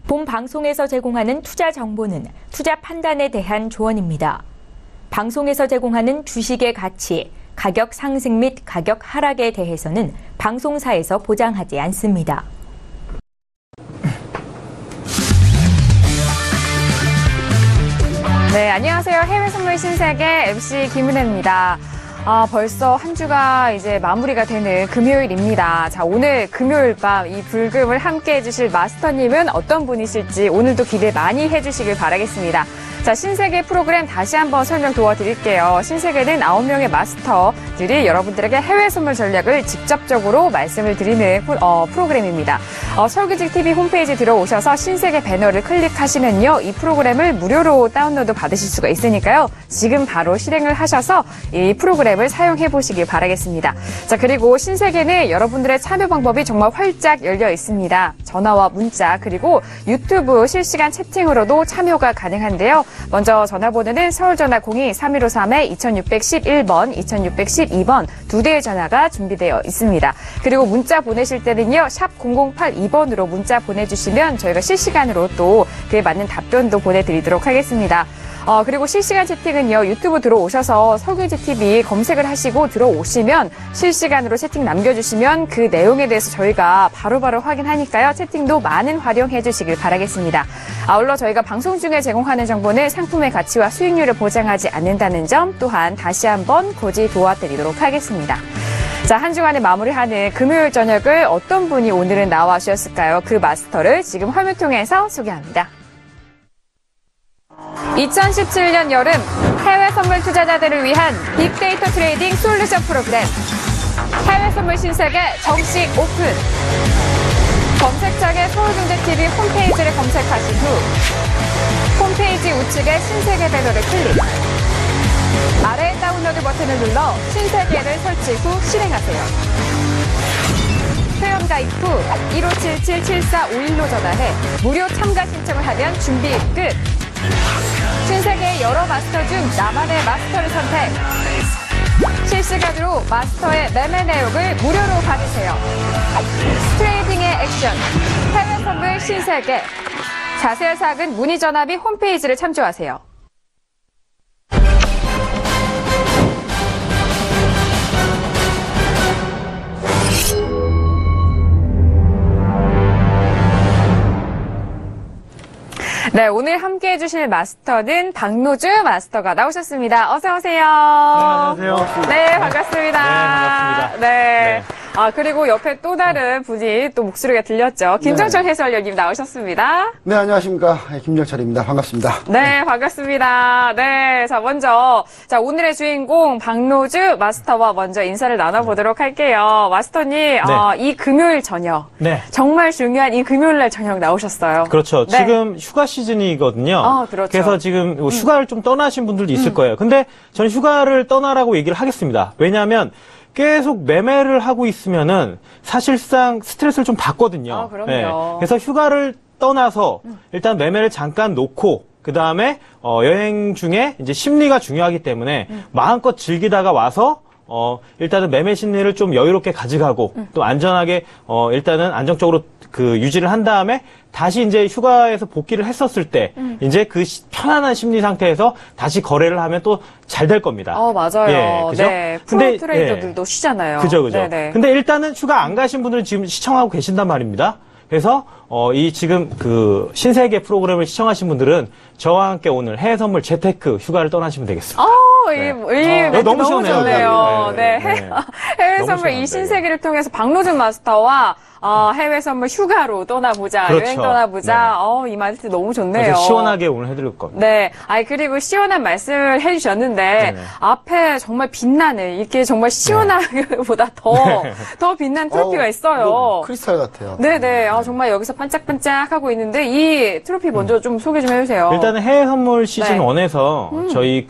본 방송에서 제공하는 투자 정보는 투자 판단에 대한 조언입니다. 방송에서 제공하는 주식의 가치, 가격 상승 및 가격 하락에 대해서는 방송사에서 보장하지 않습니다. 네, 안녕하세요. 해외 선물 신세계 MC 김은혜입니다. 벌써 한 주가 이제 마무리가 되는 금요일입니다. 자, 오늘 금요일 밤 이 불금을 함께 해주실 마스터님은 어떤 분이실지 오늘도 기대 많이 해주시길 바라겠습니다. 자, 신세계 프로그램 다시 한번 설명 도와드릴게요. 신세계는 9명의 마스터들이 여러분들에게 해외 선물 전략을 직접적으로 말씀을 드리는 프로그램입니다. 설계직 TV 홈페이지 들어오셔서 신세계 배너를 클릭하시면요. 이 프로그램을 무료로 다운로드 받으실 수가 있으니까요. 지금 바로 실행을 하셔서 이 프로그램을 사용해 보시길 바라겠습니다. 자, 그리고 신세계는 여러분들의 참여 방법이 정말 활짝 열려 있습니다. 전화와 문자 그리고 유튜브 실시간 채팅으로도 참여가 가능한데요. 먼저 전화번호는 서울전화 02-3153-2611번, 2612번 두 대의 전화가 준비되어 있습니다. 그리고 문자 보내실 때는요. 샵 0082번으로 문자 보내주시면 저희가 실시간으로 또 그에 맞는 답변도 보내드리도록 하겠습니다. 그리고 실시간 채팅은요. 유튜브 들어오셔서 설계직 TV 검색을 하시고 들어오시면 실시간으로 채팅 남겨주시면 그 내용에 대해서 저희가 바로바로 확인하니까요. 채팅도 많은 활용해 주시길 바라겠습니다. 아울러 저희가 방송 중에 제공하는 정보는 상품의 가치와 수익률을 보장하지 않는다는 점 또한 다시 한번 고지 도와드리도록 하겠습니다. 자, 한 주간의 마무리하는 금요일 저녁을 어떤 분이 오늘은 나와 주셨을까요? 그 마스터를 지금 화면 통해서 소개합니다. 2017년 여름 해외 선물 투자자들을 위한 빅데이터 트레이딩 솔루션 프로그램 해외 선물 신세계 정식 오픈. 검색창에 서울경제TV 홈페이지를 검색하신 후 홈페이지 우측에 신세계 배너를 클릭. 아래 다운로드 버튼을 눌러 신세계를 설치 후 실행하세요. 회원 가입 후 1577-7451로 전화해 무료 참가 신청을 하면 준비 끝. 신세계의 여러 마스터 중 나만의 마스터를 선택. 실시간으로 마스터의 매매 내역을 무료로 받으세요. 트레이딩의 액션, 해외 선물 신세계. 자세한 사항은 문의 전화 및 홈페이지를 참조하세요. 네, 오늘 함께 해주실 마스터는 박노주 마스터가 나오셨습니다. 어서오세요. 네, 안녕하세요. 네, 반갑습니다. 네, 반갑습니다. 네. 그리고 옆에 또 다른 분이 또 목소리가 들렸죠. 김정철 해설위원님 나오셨습니다. 네, 안녕하십니까. 김정철입니다. 반갑습니다. 네, 반갑습니다. 네, 자, 먼저, 자, 오늘의 주인공 박노주 마스터와 먼저 인사를 나눠보도록 할게요. 마스터님, 네. 이 금요일 저녁. 네. 정말 중요한 이 금요일 날 저녁 나오셨어요. 그렇죠. 네. 지금 휴가 시즌이거든요. 그렇죠. 그래서 지금 휴가를 좀 떠나신 분들도 있을 거예요. 근데 저는 휴가를 떠나라고 얘기를 하겠습니다. 왜냐하면 계속 매매를 하고 있으면은 사실상 스트레스를 좀 받거든요. 그럼요. 네. 그래서 휴가를 떠나서 일단 매매를 잠깐 놓고 그 다음에 여행 중에 이제 심리가 중요하기 때문에 마음껏 즐기다가 와서 일단은 매매 심리를 좀 여유롭게 가져가고 또 안전하게 일단은 안정적으로 그 유지를 한 다음에 다시 이제 휴가에서 복귀를 했었을 때 이제 그 편안한 심리 상태에서 다시 거래를 하면 또 잘 될 겁니다. 맞아요. 예, 그죠? 네. 근데 프로 트레이더들도 쉬잖아요. 그죠. 네네. 근데 일단은 휴가 안 가신 분들은 지금 시청하고 계신단 말입니다. 그래서 이 지금 그 신세계 프로그램을 시청하신 분들은 저와 함께 오늘 해외 선물 재테크 휴가를 떠나시면 되겠습니다. 이 멘트 너무 너무 시원해요. 좋네요. 네. 해외 너무 선물 시원한데. 이 신세계를 통해서 박노준 마스터와 해외 선물 휴가로 떠나보자, 그렇죠. 여행 떠나보자. 이 멘트 너무 좋네요. 아주 시원하게 오늘 해드릴 겁니다. 네. 그리고 시원한 말씀을 해주셨는데, 네네. 앞에 정말 빛나는, 이렇게 정말 시원하기보다 더 빛난 트로피가 있어요. 크리스탈 같아요. 네네. 정말 여기서 반짝반짝하고 있는데, 이 트로피 먼저 좀 소개 좀 해주세요. 일단은 해외 선물 시즌 네. 1에서 저희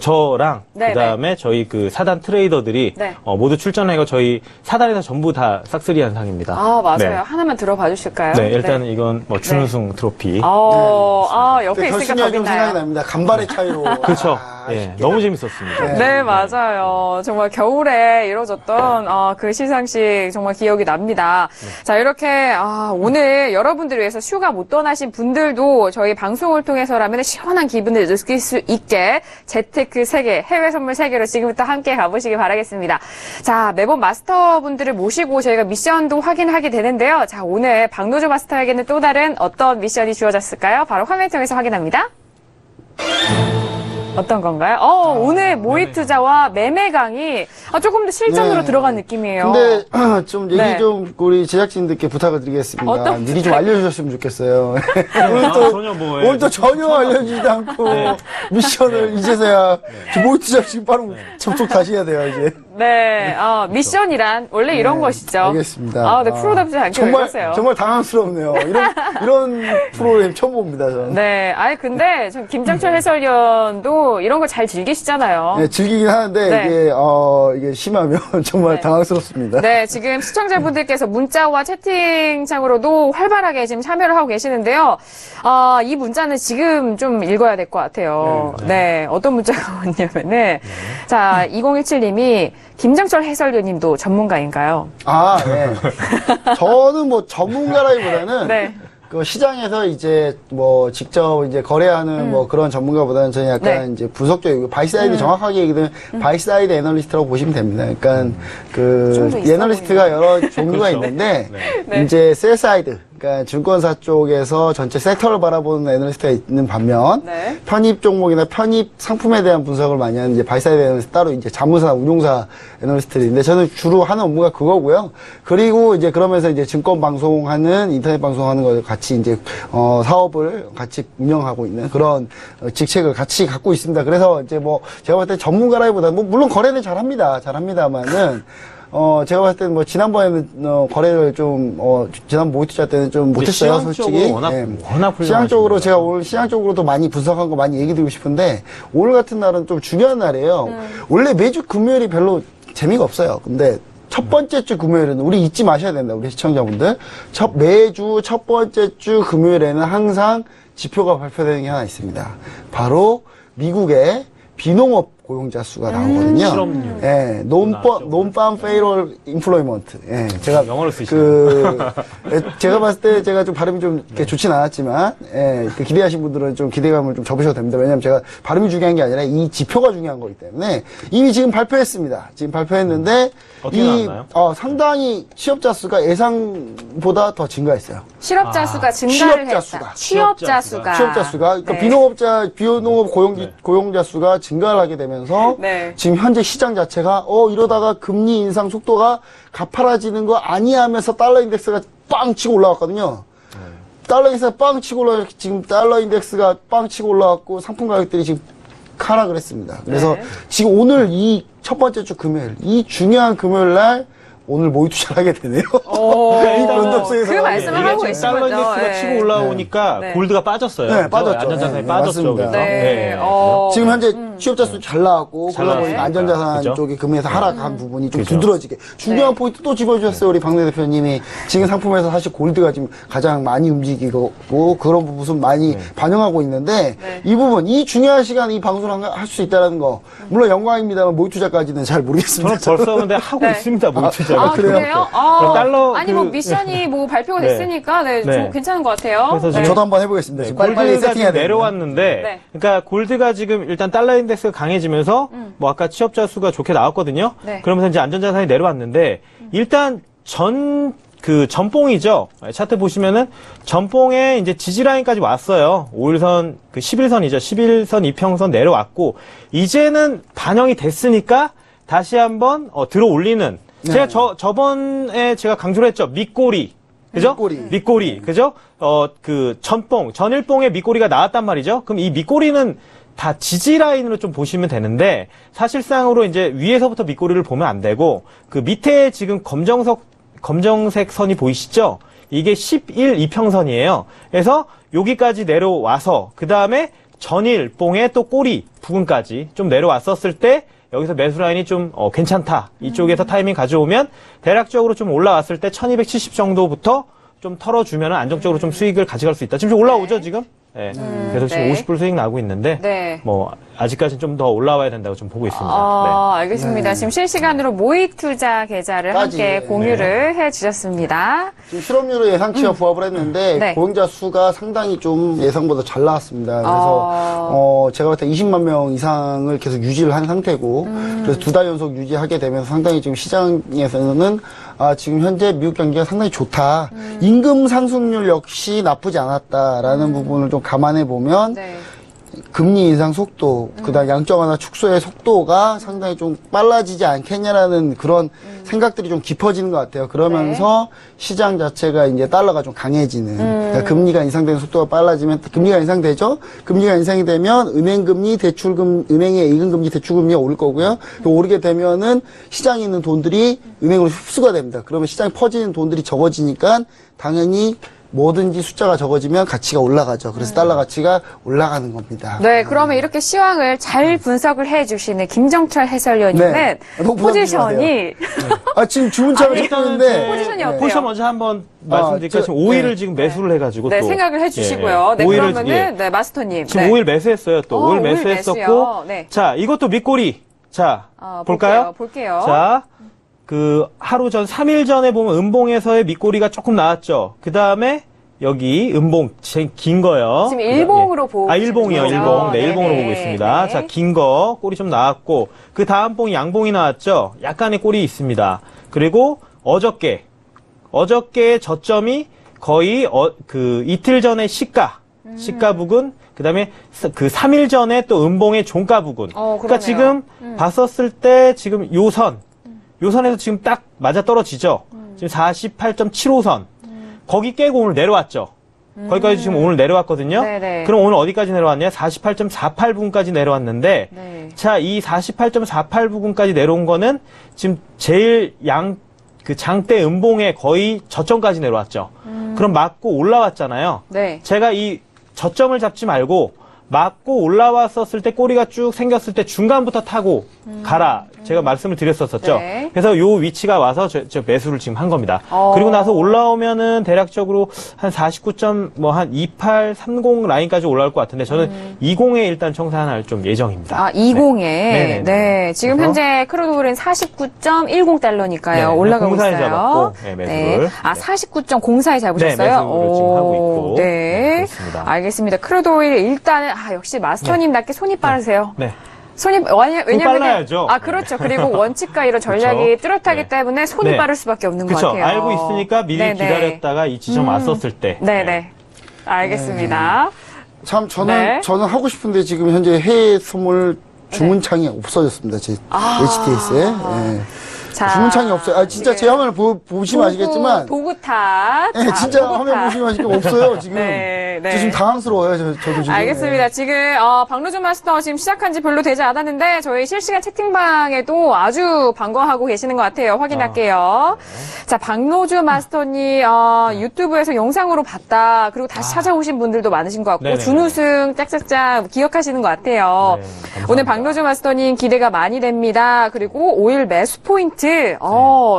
저랑 네네. 그다음에 저희 그 사단 트레이더들이 네. 모두 출전해서 저희 사단에서 전부 다 싹쓸이 한 상입니다. 맞아요. 네. 하나만 들어봐 주실까요? 네, 일단은 이건 준우승 트로피. 옆에 있으니까 더 결승이 좀 생각이 빛나요. 납니다. 간발의 차이로. 그렇죠. 예, 너무 재밌었습니다. 네, 맞아요. 정말 겨울에 이루어졌던 그 시상식 정말 기억이 납니다. 자, 이렇게 오늘 여러분들을 위해서 휴가 못 떠나신 분들도 저희 방송을 통해서라면 시원한 기분을 느낄 수 있게 재테크 3개, 해외 선물 3개로 지금부터 함께 가보시기 바라겠습니다. 자, 매번 마스터분들을 모시고 저희가 미션도 확인하게 되는데요. 자, 오늘 박노조 마스터에게는 또 다른 어떤 미션이 주어졌을까요? 바로 화면 통해서 확인합니다. 어떤 건가요? 오늘 모의 투자와 매매 강의 조금 더 실전으로 네. 들어간 느낌이에요. 근데 좀 얘기 네. 좀 우리 제작진들께 부탁을 드리겠습니다. 어떤 미리 좀 알려주셨으면 좋겠어요. 전혀 뭐예요? 오늘 또 전혀 알려주지도 않고 미션을 이제서야 모의 투자 지금 바로 접속 다시 해야 돼요 이제. 네, 미션이란 원래 이런 것이죠. 알겠습니다. 네, 프로답지 않게 왜 그러세요? 정말 당황스럽네요. 이런 프로그램 처음 봅니다 저는. 네, 근데 전 김장철 해설위원도 이런 거 잘 즐기시잖아요. 네, 즐기긴 하는데 네. 이게 심하면 정말 네. 당황스럽습니다. 네, 지금 시청자분들께서 문자와 채팅창으로도 활발하게 지금 참여를 하고 계시는데요. 이 문자는 지금 좀 읽어야 될 것 같아요. 네, 어떤 문자가 왔냐면은, 자, 2017님이 김장철 해설위원님도 전문가인가요? 네. 저는 뭐 전문가라기보다는 네. 그 시장에서 이제 뭐 직접 이제 거래하는 뭐 그런 전문가보다는 저는 약간 네. 이제 분석적이고 바이사이드 정확하게 얘기하면 바이사이드 애널리스트라고 보시면 됩니다. 그러니까 그 좀더 있어 애널리스트가 여러 종류가 그렇죠. 있는데 네. 이제 셀사이드 그러니까 증권사 쪽에서 전체 섹터를 바라보는 애널리스트가 있는 반면 네. 편입 종목이나 편입 상품에 대한 분석을 많이 하는 이제 바이사이드 애널리스트 따로 이제 자무사, 운용사 애널리스트들이 있는데 저는 주로 하는 업무가 그거고요. 그리고 이제 그러면서 이제 증권 방송하는 인터넷 방송하는 거 같이 이제 사업을 같이 운영하고 있는 그런 직책을 같이 갖고 있습니다. 그래서 이제 뭐 제가 봤을 때 전문가라기보다는 뭐 물론 거래는 잘합니다만은 제가 봤을 때는 뭐, 지난번에는, 거래를 좀, 지난 모의 투자 때는 좀 못했어요, 솔직히. 워낙 시장적으로 훌륭하시네요. 제가 오늘 시장적으로도 많이 분석한 거 많이 얘기 드리고 싶은데, 오늘 같은 날은 좀 중요한 날이에요. 원래 매주 금요일이 별로 재미가 없어요. 근데, 첫 번째 주 금요일은 우리 잊지 마셔야 된다, 우리 시청자분들. 매주 첫 번째 주 금요일에는 항상 지표가 발표되는 게 하나 있습니다. 바로 미국의 비농업 고용자 수가 나오거든요. 실업률. 예, 논팜 페이롤 인플로이먼트. 예, 제가 영어를 쓰시네요. 제가 봤을 때 제가 좀 발음이 좀 이렇게 좋진 않았지만, 그 기대하신 분들은 좀 기대감을 좀 접으셔도 됩니다. 왜냐면 제가 발음이 중요한 게 아니라 이 지표가 중요한 거기 때문에 이미 지금 발표했습니다. 지금 발표했는데 어떻게 나왔나요? 상당히 취업자 수가 예상보다 더 증가했어요. 실업자 수가 증가를 취업자 했다. 수가. 취업자 수가. 취업자 수가 그러니까 네. 비농업 고용자 수가 증가를 하게 되면서 네. 지금 현재 시장 자체가 이러다가 금리 인상 속도가 가파라지는 거 아니야 하면서 달러 인덱스가 빵 치고 올라왔거든요. 달러 인덱스가 빵 치고 올라 지금 달러 인덱스가 빵 치고 올라왔고 상품 가격들이 지금 하락을 했습니다. 그래서 네. 지금 오늘 이 첫 번째 주 금요일 이 중요한 금요일 날 오늘 모의 투자를 하게 되네요. 이 변동성에서 그 말씀을 하고 이게 계신 달러 거죠. 인덱스가 네. 치고 올라오니까 네. 골드가 빠졌어요. 네, 그죠? 빠졌죠. 안전자산이 네, 빠졌죠. 맞습니다. 그래서. 네. 지금 현재 취업자 수 잘 나왔고 잘 그러다 보니까 나왔으니까. 안전자산 그죠? 쪽에 금리에서 하락한 부분이 좀 그죠. 두드러지게 중요한 네. 포인트 또 짚어주셨어요 우리 박내 대표님이 지금 상품에서 사실 골드가 지금 가장 많이 움직이고 그런 부분 많이 반영하고 있는데 네. 이 부분 이 중요한 시간에 이 방송을 할 수 있다는 거 물론 영광입니다만 모의 투자까지는 잘 모르겠습니다. 저는 벌써 근데 하고 네. 있습니다. 모의 투자가. 그래요? 달러 아니, 뭐, 미션이 뭐 발표가 네. 됐으니까, 네, 좀 네. 괜찮은 것 같아요. 그래서 네. 지금 저도 한번 해보겠습니다. 지금 빨리 골드가 세팅해야 지금 돼요. 내려왔는데, 네. 그러니까 골드가 지금 일단 달러 인덱스가 강해지면서, 뭐 아까 취업자 수가 좋게 나왔거든요. 네. 그러면서 이제 안전자산이 내려왔는데, 일단 전봉이죠. 차트 보시면은 전봉에 이제 지지라인까지 왔어요. 5일선, 11선이죠. 11선 이평선 내려왔고, 이제는 반영이 됐으니까 다시 한번 들어 올리는, 제가 저번에 제가 강조를 했죠. 밑꼬리. 그죠? 밑꼬리. 그죠? 전일봉에 밑꼬리가 나왔단 말이죠. 그럼 이 밑꼬리는 다 지지 라인으로 좀 보시면 되는데, 사실상으로 이제 위에서부터 밑꼬리를 보면 안 되고, 그 밑에 지금 검정색 선이 보이시죠? 이게 11 이평선이에요. 그래서 여기까지 내려와서, 그 다음에 전일봉의 또 꼬리 부근까지 좀 내려왔었을 때, 여기서 매수 라인이 좀 괜찮다. 이쪽에서 타이밍 가져오면 대략적으로 좀 올라왔을 때 1270 정도부터 좀 털어주면 안정적으로 좀 수익을 가져갈 수 있다. 지금 좀 올라오죠, 지금? 네. 그래서 지금 네. 50불 수익 나고 있는데 네. 뭐 아직까지는 좀 더 올라와야 된다고 좀 보고 있습니다. 알겠습니다. 지금 실시간으로 모의 투자 계좌를 함께 공유를 해주셨습니다. 지금 실업률의 예상치와 부합을 했는데 고용자 수가 상당히 좀 예상보다 잘 나왔습니다. 그래서 제가 볼 때 20만 명 이상을 계속 유지를 한 상태고 그래서 2달 연속 유지하게 되면서 상당히 지금 시장에서는 지금 현재 미국 경기가 상당히 좋다. 임금 상승률 역시 나쁘지 않았다라는 부분을 좀 감안해 보면 금리 인상 속도, 그다음 양적 완화 축소의 속도가 상당히 좀 빨라지지 않겠냐라는 그런 생각들이 좀 깊어지는 것 같아요. 그러면서 시장 자체가 이제 달러가 좀 강해지는. 그러니까 금리가 인상되는 속도가 빨라지면 금리가 인상되죠. 금리가 인상이 되면 은행금리, 은행의 예금금리, 대출금리가 오를 거고요. 또 오르게 되면은 시장에 있는 돈들이 은행으로 흡수가 됩니다. 그러면 시장에 퍼지는 돈들이 적어지니까 당연히 뭐든지 숫자가 적어지면 가치가 올라가죠. 그래서 달러 가치가 올라가는 겁니다. 네, 그러면 이렇게 시황을 잘 분석을 해주시는 김정철 해설위원님은 포지션이 지금 주문창을 찍고 있는데 포지션이 어때요? 포지션 먼저 한번 말씀드릴까요? 지금 5일을 지금 매수를 해가지고 또 생각을 해주시고요. 네, 그러면은 마스터님 지금 5일 매수했어요. 또 5일 매수했었고 자, 이것도 밑꼬리. 자, 볼까요? 볼게요. 자, 그 하루 전 3일 전에 보면 음봉에서의 밑꼬리가 조금 나왔죠. 그 다음에 여기 음봉 긴 거요. 지금 일봉으로 보고 일봉이요. 일봉. 네, 일봉으로 보고 있습니다. 자, 긴 거 꼬리 좀 나왔고 그 다음 봉이 양봉이 나왔죠. 약간의 꼬리 있습니다. 그리고 어저께의 저점이 거의 그 이틀 전에 시가 부근, 그 다음에 그 3일 전에 또 음봉의 종가 부근. 그러니까 지금 봤었을 때 지금 요선에서 지금 딱 맞아 떨어지죠. 지금 48.75선. 거기 깨고 오늘 내려왔죠. 거기까지 지금 오늘 내려왔거든요. 그럼 오늘 어디까지 내려왔냐? 48.48부근까지 내려왔는데, 자, 이 48.48부근까지 내려온 거는 지금 제일 그 장대 음봉의 거의 저점까지 내려왔죠. 그럼 맞고 올라왔잖아요. 제가 이 저점을 잡지 말고, 맞고 올라왔었을 때 꼬리가 쭉 생겼을 때 중간부터 타고 가라. 제가 말씀을 드렸었죠. 그래서 요 위치가 와서 저 매수를 지금 한 겁니다. 그리고 나서 올라오면은 대략적으로 한 49한 2830 라인까지 올라올 것 같은데 저는 20에 일단 청산할 좀 예정입니다. 20에. 네. 지금 현재 크루드오일은 49.10달러니까요. 올라가고 공사에 있어요. 잡았고 매수를. 49.04에 잡으셨어요? 네, 매수를 지금 하고 있고. 네. 그렇습니다. 알겠습니다. 크루드오일 일단은 역시 마스터님답게 손이 빠르세요. 왜냐면 빨라야죠. 그렇죠. 그리고 원칙과 이런 전략이 뚜렷하기 때문에 손이 빠를 수밖에 없는 것 같아요. 알고 있으니까 미리 기다렸다가 이 지점 왔었을 때. 알겠습니다. 참 저는 하고 싶은데 지금 현재 해외 선물 주문창이 없어졌습니다. 제 HTS에. 주문창이 없어요. 진짜 제 화면을 보시면 아시겠지만. 도구타. 진짜 화면 보시면 아시겠지만 없어요, 지금. 저 지금 당황스러워요, 저도 지금. 알겠습니다. 지금, 박노준 마스터 지금 시작한 지 별로 되지 않았는데, 저희 실시간 채팅방에도 아주 반가워하고 계시는 것 같아요. 확인할게요. 자, 박노준 마스터님, 유튜브에서 영상으로 봤다. 그리고 다시 찾아오신 분들도 많으신 것 같고, 준우승 짝짝짝 기억하시는 것 같아요. 오늘 박노준 마스터님 기대가 많이 됩니다. 그리고 5일 매수 포인트.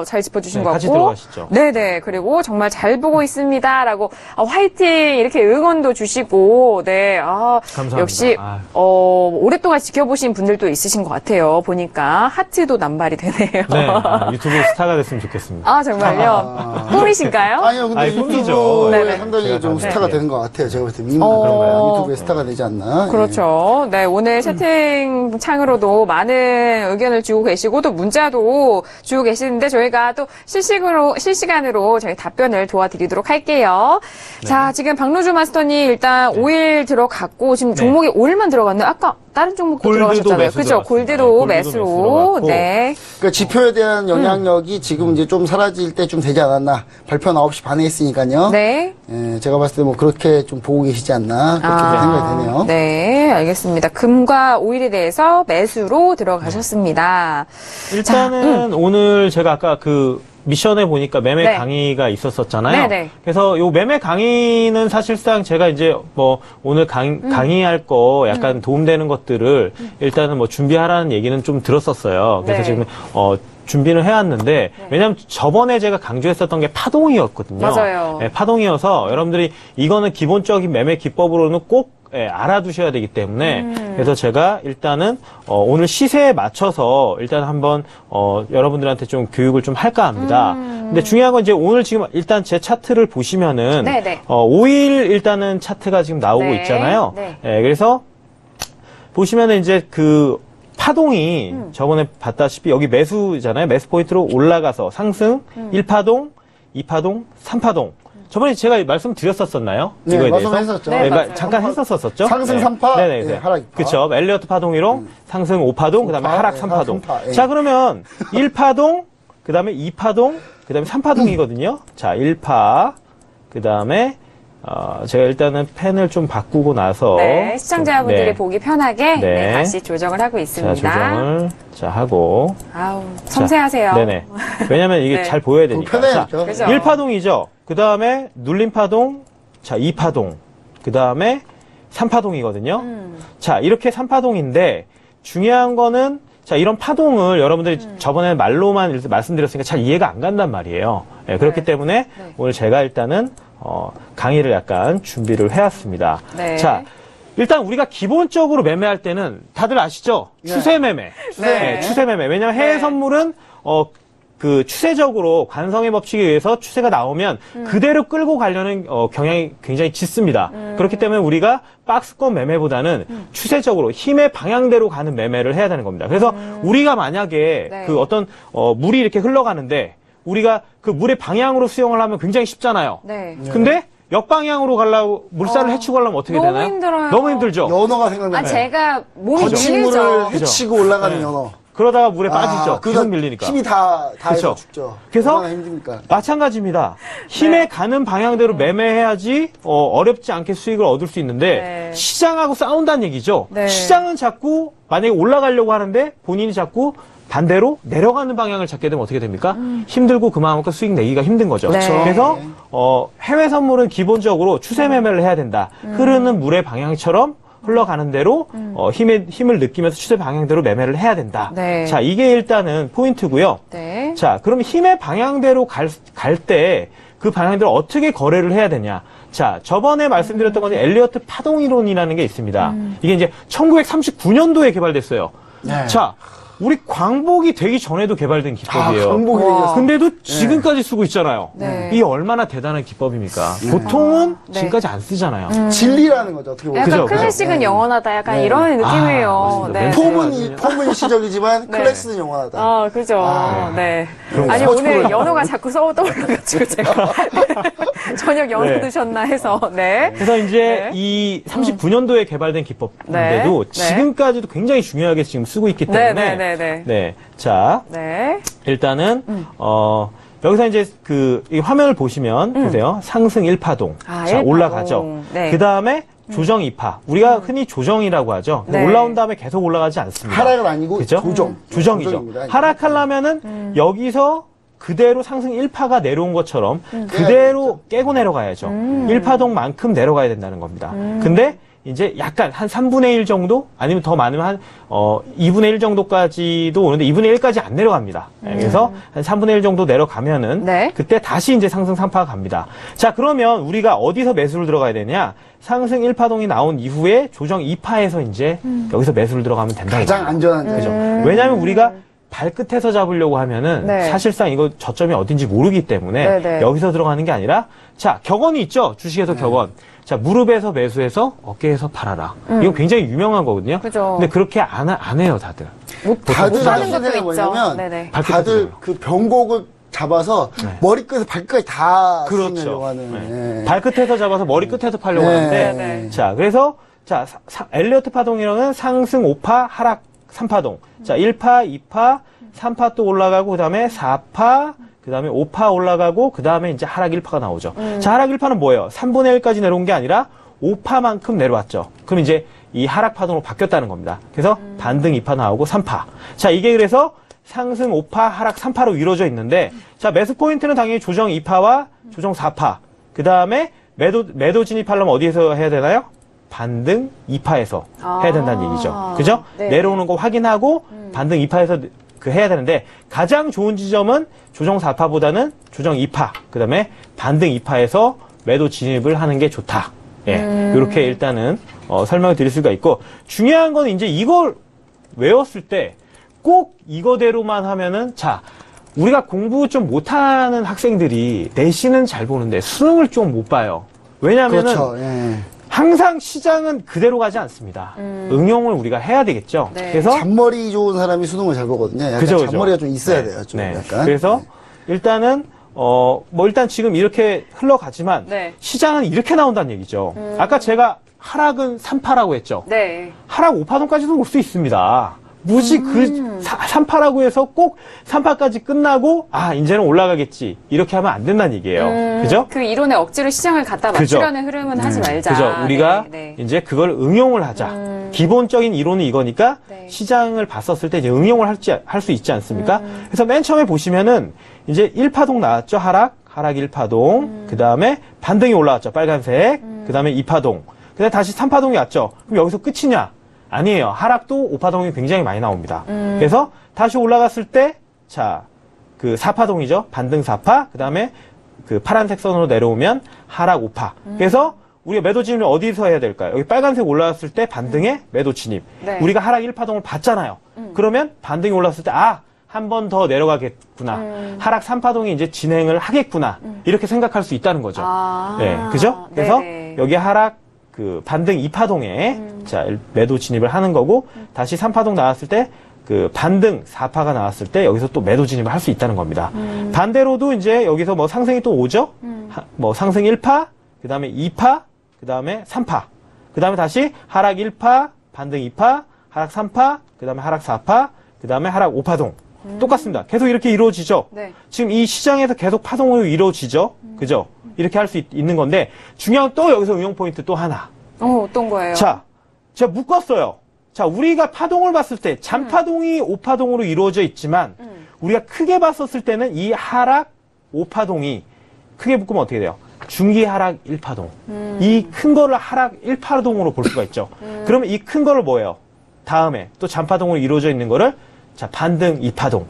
잘 짚어주신 것 같이 같고. 들어가시죠. 네네. 그리고 정말 잘 보고 있습니다. 라고, 화이팅! 이렇게 응원도 주시고, 감사합니다. 역시, 오랫동안 지켜보신 분들도 있으신 것 같아요. 보니까 하트도 남발이 되네요. 유튜브 스타가 됐으면 좋겠습니다. 정말요? 꿈이신가요? 아니요, 근데 유튜브에 상당히 좀 스타가 되는 것 같아요. 제가 볼 때 그런가요? 유튜브에 스타가 되지 않나? 그렇죠. 오늘 채팅창으로도 많은 의견을 주고 계시고, 또 문자도 주고 계시는데 저희가 또 실시간으로 저희 답변을 도와드리도록 할게요. 자, 지금 박노준 마스터님 일단 5일 들어갔고 지금 종목이 5일만 들어갔네요. 아까 다른 종목도 들어가셨잖아요. 그렇죠. 골드도 매수로. 그러니까 지표에 대한 영향력이 지금 이제 좀 사라질 때쯤 되지 않았나. 발표는 9시 반에 했으니까요. 제가 봤을 때 뭐 그렇게 좀 보고 계시지 않나. 그렇게 생각이 되네요. 네, 알겠습니다. 금과 오일에 대해서 매수로 들어가셨습니다. 일단은 오늘 제가 아까 그 미션에 보니까 매매 강의가 있었었잖아요. 그래서 요 매매 강의는 사실상 제가 이제 뭐 오늘 강의할 거 약간 도움되는 것들을 일단은 뭐 준비하라는 얘기는 좀 들었었어요. 그래서 지금 준비는 해왔는데 왜냐하면 저번에 제가 강조했었던 게 파동이었거든요. 맞아요. 파동이어서 여러분들이 이거는 기본적인 매매 기법으로는 꼭 알아두셔야 되기 때문에 그래서 제가 일단은 오늘 시세에 맞춰서 일단 한번 여러분들한테 좀 교육을 좀 할까 합니다. 근데 중요한 건 이제 오늘 지금 일단 제 차트를 보시면은 네네. 5일 일단은 차트가 지금 나오고 네. 있잖아요. 네. 그래서 보시면은 이제 그 파동이 저번에 봤다시피 여기 매수잖아요. 매수 포인트로 올라가서 상승 1파동, 2파동, 3파동. 저번에 제가 말씀드렸었나요? 네, 이거에 대해서. 말씀했었죠. 네, 맞아요. 잠깐 했었었죠. 상승 3파, 네네. 예, 하락 2파. 그렇죠. 엘리어트 파동이로 상승 5파동, 그다음에 5파, 하락 예, 3파동. 하락 3파, 예. 자, 그러면 1파동, 그다음에 2파동, 그다음에 3파동이거든요. 자, 1파, 그다음에 제가 일단은 펜을 좀 바꾸고 나서 네, 시청자분들이 네. 보기 편하게 네. 네, 다시 조정을 하고 있습니다. 자, 조정을 하고 아우, 섬세하세요. 자, 네네. 왜냐면 이게 네. 잘 보여야 되니까. 불편해야죠. 그죠? 1파동이죠. 그 다음에 눌림파동, 자, 2파동, 그 다음에 3파동이거든요. 자, 이렇게 3파동인데 중요한 거는 자, 이런 파동을 여러분들이 저번에 말로만 말씀드렸으니까 잘 이해가 안 간단 말이에요. 그렇기 네. 때문에 오늘 제가 일단은 강의를 약간 준비를 해왔습니다. 네. 자, 일단 우리가 기본적으로 매매할 때는 다들 아시죠? 네. 추세 매매. 네. 추세 매매. 왜냐면 해외 네. 선물은 그 추세적으로 관성의 법칙에 의해서 추세가 나오면 그대로 끌고 가려는 경향이 굉장히 짙습니다. 그렇기 때문에 우리가 박스권 매매보다는 추세적으로 힘의 방향대로 가는 매매를 해야 되는 겁니다. 그래서 우리가 만약에 네. 그 어떤 물이 이렇게 흘러가는데 우리가 그 물의 방향으로 수영을 하면 굉장히 쉽잖아요. 네. 근데 역방향으로 가려고 물살을 헤치고 가려면 어떻게 너무 되나요? 힘들어요. 너무 힘들죠. 연어가 생각나요. 제가 몸이 거침물을 밀리죠. 헤치고 올라가는 네. 연어. 그러다가 물에 빠지죠. 그러다 계속 밀리니까. 힘이 다 해서 그쵸. 죽죠. 그래서 얼마나 힘듭니까? 마찬가지입니다. 힘에 네. 가는 방향대로 매매해야지 어렵지 않게 수익을 얻을 수 있는데 네. 시장하고 싸운다는 얘기죠. 네. 시장은 자꾸 만약에 올라가려고 하는데 본인이 자꾸 반대로 내려가는 방향을 찾게 되면 어떻게 됩니까? 힘들고 그만큼 수익 내기가 힘든 거죠. 네. 그래서 해외 선물은 기본적으로 추세 매매를 해야 된다. 흐르는 물의 방향처럼 흘러가는 대로 힘을 느끼면서 추세 방향대로 매매를 해야 된다. 네. 자, 이게 일단은 포인트고요. 네. 자, 그럼 힘의 방향대로 갈 때 그 방향대로 어떻게 거래를 해야 되냐? 자, 저번에 말씀드렸던 건 엘리어트 파동 이론이라는 게 있습니다. 이게 이제 1939년도에 개발됐어요. 네. 자, 우리 광복이 되기 전에도 개발된 기법이에요. 강복이 와. 생겼어. 근데도 지금까지 쓰고 있잖아요. 네. 이게 얼마나 대단한 기법입니까? 보통은 네. 지금까지 안 쓰잖아요. 진리라는 거죠. 어떻게 보면. 약간 그죠, 그죠. 클래식은 네. 영원하다. 약간 네. 이런 느낌이에요. 맞습니다. 네. 폼은 시적이지만 네. 클래스는 영원하다. 아, 그죠. 네. 그런 아니, 거. 오늘 연어가 자꾸 떠올라가지고 제가 저녁 연어 네. 드셨나 해서, 네. 그래서 이제 네. 이 39년도에 개발된 기법인데도 네. 지금까지도 굉장히 중요하게 지금 쓰고 있기 네, 때문에 네, 네, 네. 네. 자, 네. 일단은 여기서 이제 이 화면을 보시면 보세요. 상승 1파동. 아, 자, 1파동. 올라가죠. 네. 그다음에 조정 2파. 우리가 흔히 조정이라고 하죠. 네. 올라온 다음에 계속 올라가지 않습니다. 하락은 아니고 그죠? 조정. 조정이죠. 조정입니다. 하락하려면은 여기서 그대로 상승 1파가 내려온 것처럼 그대로 깨고 내려가야죠. 1파동만큼 내려가야 된다는 겁니다. 근데 이제 약간 한 3분의 1 정도 아니면 더 많으면 한 2분의 1 정도까지도 오는데 2분의 1까지 안 내려갑니다. 그래서 한 3분의 1 정도 내려가면은 네. 그때 다시 이제 상승 3파가 갑니다. 자, 그러면 우리가 어디서 매수를 들어가야 되냐? 상승 1파동이 나온 이후에 조정 2파에서 이제 여기서 매수를 들어가면 된다. 가장 안전한 그죠? 자리죠. 왜냐하면 우리가 발끝에서 잡으려고 하면은 네. 사실상 이거 저점이 어딘지 모르기 때문에 네, 네. 여기서 들어가는 게 아니라 자, 격언이 있죠. 주식에서 격언. 자, 무릎에서 매수해서 어깨에서 팔아라. 이거 굉장히 유명한 거거든요. 그죠. 근데 그렇게 안 해요, 다들. 다들 못하는 하는 것도 생각이 있죠. 뭐냐면 네네. 발끝에서 다들 잡아요. 그 병곡을 잡아서 네. 머리끝에서 발끝까지 다 그렇죠. 쓰려고 하는. 네. 예. 발끝에서 잡아서 머리 끝에서 팔려고 네. 하는데 네. 자, 그래서 자, 엘리어트 파동이라는 상승 5파, 하락 3파동. 자, 1파, 2파, 3파 또 올라가고 그다음에 4파, 그다음에 5파 올라가고 그다음에 이제 하락 1파가 나오죠. 자, 하락 1파는 뭐예요? 3분의 1까지 내려온 게 아니라 5파만큼 내려왔죠. 그럼 이제 이 하락 파동으로 바뀌었다는 겁니다. 그래서 반등 2파 나오고 3파. 자, 이게 그래서 상승 5파, 하락 3파로 이루어져 있는데 자, 매수 포인트는 당연히 조정 2파와 조정 4파. 그다음에 매도 진입하려면 어디에서 해야 되나요? 반등 2파에서 해야 된다는 얘기죠. 그죠? 네. 내려오는 거 확인하고 반등 2파에서 해야 되는데 가장 좋은 지점은 조정 4파보다는 조정 2파, 그다음에 반등 2파에서 매도 진입을 하는 게 좋다. 예, 이렇게 일단은 설명을 드릴 수가 있고, 중요한 건 이제 이걸 외웠을 때 꼭 이거대로만 하면은, 자, 우리가 공부 좀 못하는 학생들이 내신은 잘 보는데 수능을 좀 못 봐요. 왜냐면은 그렇죠. 예. 항상 시장은 그대로 가지 않습니다. 응용을 우리가 해야 되겠죠. 네. 그래서 잔머리 좋은 사람이 수능을 잘 보거든요. 약간 그죠, 그죠. 잔머리가 좀 있어야 네. 돼요. 좀 네. 약간. 그래서 일단은 일단 지금 이렇게 흘러가지만 네. 시장은 이렇게 나온다는 얘기죠. 아까 제가 하락은 3파라고 했죠. 네. 하락 5파동까지도 올 수 있습니다. 무지 그 3파라고 해서 꼭 3파까지 끝나고 이제는 올라가겠지 이렇게 하면 안 된다는 얘기예요. 그죠? 그 이론에 억지로 시장을 갖다 맞추려는 흐름은 하지 말자. 그죠? 우리가 네. 이제 그걸 응용을 하자. 기본적인 이론은 이거니까 네. 시장을 봤었을 때 이제 응용을 할 수 있지 않습니까? 그래서 맨 처음에 보시면은 이제 1파동 나왔죠. 하락 1파동. 그 다음에 반등이 올라왔죠. 빨간색. 그 다음에 2파동. 그 다음에 다시 3파동이 왔죠. 그럼 여기서 끝이냐? 아니에요. 하락도 5파동이 굉장히 많이 나옵니다. 그래서 다시 올라갔을 때, 자, 그 4파동이죠. 반등 4파. 그 다음에 그 파란색 선으로 내려오면 하락 5파. 그래서 우리가 매도 진입을 어디서 해야 될까요? 여기 빨간색 올라왔을 때 반등에 매도 진입. 네. 우리가 하락 1파동을 봤잖아요. 그러면 반등이 올랐을 때, 한 번 더 내려가겠구나. 하락 3파동이 이제 진행을 하겠구나. 이렇게 생각할 수 있다는 거죠. 네, 그죠? 그래서 네네. 여기 하락 그 반등 2파동에 자, 매도 진입을 하는 거고 다시 3파동 나왔을 때 그 반등 4파가 나왔을 때 여기서 또 매도 진입을 할 수 있다는 겁니다. 반대로도 이제 여기서 뭐 상승이 또 오죠. 뭐 상승 1파, 그다음에 2파, 그다음에 3파. 그다음에 다시 하락 1파, 반등 2파, 하락 3파, 그다음에 하락 4파, 그다음에 하락 5파동. 똑같습니다. 계속 이렇게 이루어지죠. 네. 지금 이 시장에서 계속 파동으로 이루어지죠. 그죠? 이렇게 할 수 있는 건데 중요한 또 여기서 응용 포인트 또 하나. 어떤 거예요? 자, 제가 묶었어요. 자, 우리가 파동을 봤을 때 잔파동이 5파동으로 이루어져 있지만 우리가 크게 봤었을 때는 이 하락 5파동이 크게 묶으면 어떻게 돼요? 중기 하락 1파동. 이 큰 거를 하락 1파동으로 볼 수가 있죠. 그러면 이 큰 거를 뭐예요? 다음에 또 잔파동으로 이루어져 있는 거를 자, 반등 2파동.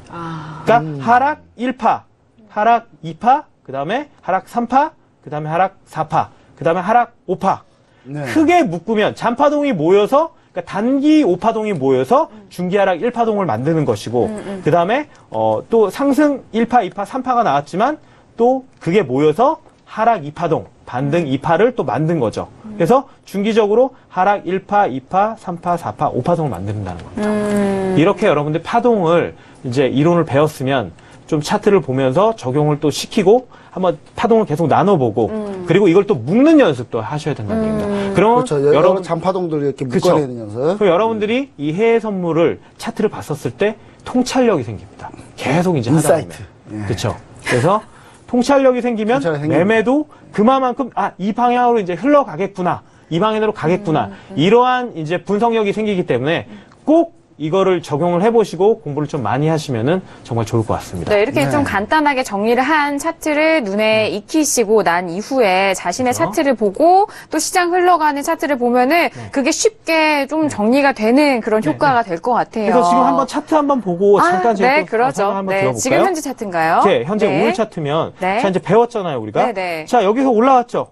그러니까 하락 1파, 하락 2파, 그 다음에 하락 3파, 그 다음에 하락 4파, 그 다음에 하락 5파. 네. 크게 묶으면 잔파동이 모여서 그러니까 단기 5파동이 모여서 중기 하락 1파동을 만드는 것이고 그 다음에 또 상승 1파, 2파, 3파가 나왔지만 또 그게 모여서 하락 2파동, 반등 2파를 또 만든 거죠. 그래서 중기적으로 하락 1파, 2파, 3파, 4파, 5파동을 만든다는 겁니다. 이렇게 여러분들 파동을 이제 이론을 배웠으면 좀 차트를 보면서 적용을 또 시키고 한번 파동을 계속 나눠보고 그리고 이걸 또 묶는 연습도 하셔야 된다는 얘기입니다. 그러면 그렇죠. 여러 잔파동들 이렇게 묶어내는 연습. 그럼 여러분들이 이 해외 선물을 차트를 봤었을 때 통찰력이 생깁니다. 계속 이제 하다 보면. 인사이트. 예. 그렇죠. 그래서 통찰력이 생기면 통찰이 생깁니다. 매매도 그만큼 이 방향으로 이제 흘러가겠구나. 이 방향으로 가겠구나. 이러한 이제 분석력이 생기기 때문에 꼭 이거를 적용을 해보시고 공부를 좀 많이 하시면은 정말 좋을 것 같습니다. 네, 이렇게 좀 간단하게 정리를 한 차트를 눈에 익히시고 난 이후에 자신의 그렇죠. 차트를 보고 또 시장 흘러가는 차트를 보면은 그게 쉽게 좀 정리가 되는 그런 효과가 될 것 같아요. 그래서 지금 한번 차트 한번 보고 잠깐 제가 네, 또 그러죠. 설명 한번 네, 들어볼까요? 지금 현재 차트인가요? 네, 현재 네. 오늘 차트면 네. 자 이제 배웠잖아요 우리가. 네, 네. 자 여기서 올라왔죠.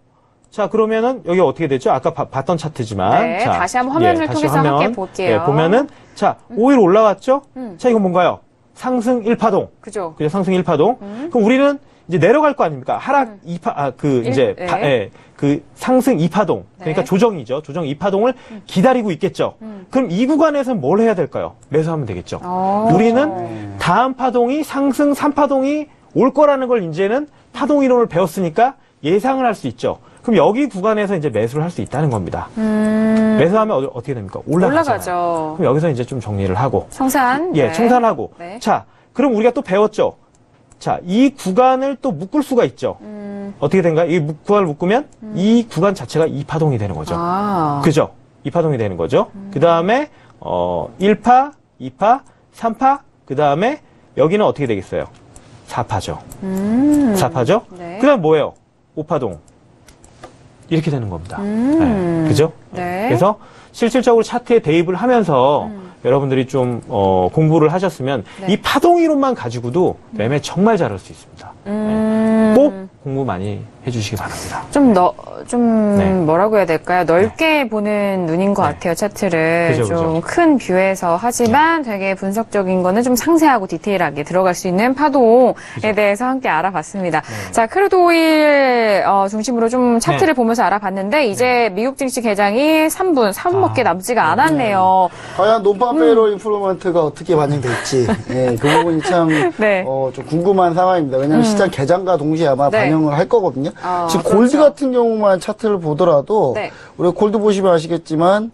자 그러면은 여기 어떻게 됐죠? 아까 봤던 차트지만 네, 자, 다시 한번 화면을 다시 통해서 화면, 함께 볼게요. 보면은 자 5일 올라왔죠. 자 이건 뭔가요? 상승 1파동. 그죠. 그죠? 상승 1파동. 그럼 우리는 이제 내려갈 거 아닙니까? 하락 2파, 이제, 네. 그 상승 2파동. 그러니까 네. 조정이죠. 조정 2파동을 기다리고 있겠죠. 그럼 이 구간에서 뭘 해야 될까요? 매수하면 되겠죠. 우리는 다음 파동이 상승 3파동이 올 거라는 걸 이제는 파동 이론을 배웠으니까 예상을 할 수 있죠. 그럼 여기 구간에서 이제 매수를 할 수 있다는 겁니다. 매수하면 어떻게 됩니까? 올라가죠. 그럼 여기서 이제 좀 정리를 하고. 청산. 예, 네. 청산하고. 네. 자, 그럼 우리가 또 배웠죠. 자, 이 구간을 또 묶을 수가 있죠. 어떻게 된가요? 이 구간을 묶으면 이 구간 자체가 2파동이 되는 거죠. 그죠? 2파동이 되는 거죠. 그 다음에, 1파, 2파, 3파, 그 다음에 여기는 어떻게 되겠어요? 4파죠. 4파죠? 네. 그 다음 뭐예요? 5파동. 이렇게 되는 겁니다. 네, 그죠? 네. 그래서 실질적으로 차트에 대입을 하면서 여러분들이 좀 공부를 하셨으면 네. 이 파동 이론만 가지고도 매매 정말 잘할 수 있습니다. 꼭 공부 많이 해주시기 바랍니다. 좀 네. 뭐라고 해야 될까요? 넓게 보는 눈인 것 같아요, 차트를. 그죠, 좀 그죠. 큰 뷰에서 하지만 되게 분석적인 거는 좀 상세하고 디테일하게 들어갈 수 있는 파동에 대해서 함께 알아봤습니다. 자, 크루드 오일 중심으로 좀 차트를 보면서 알아봤는데 이제 미국 증시 개장이 4분밖에 남지가 않았네요. 과연 논판 페이롤 인플루먼트가 어떻게 반영될지 예, 그 부분이 참 네. 좀 궁금한 상황입니다. 왜냐하면 시장 개장과 동시에 아마 네. 반영을 할 거거든요. 지금 그렇죠. 골드 같은 경우만 차트를 보더라도 네. 우리 골드 보시면 아시겠지만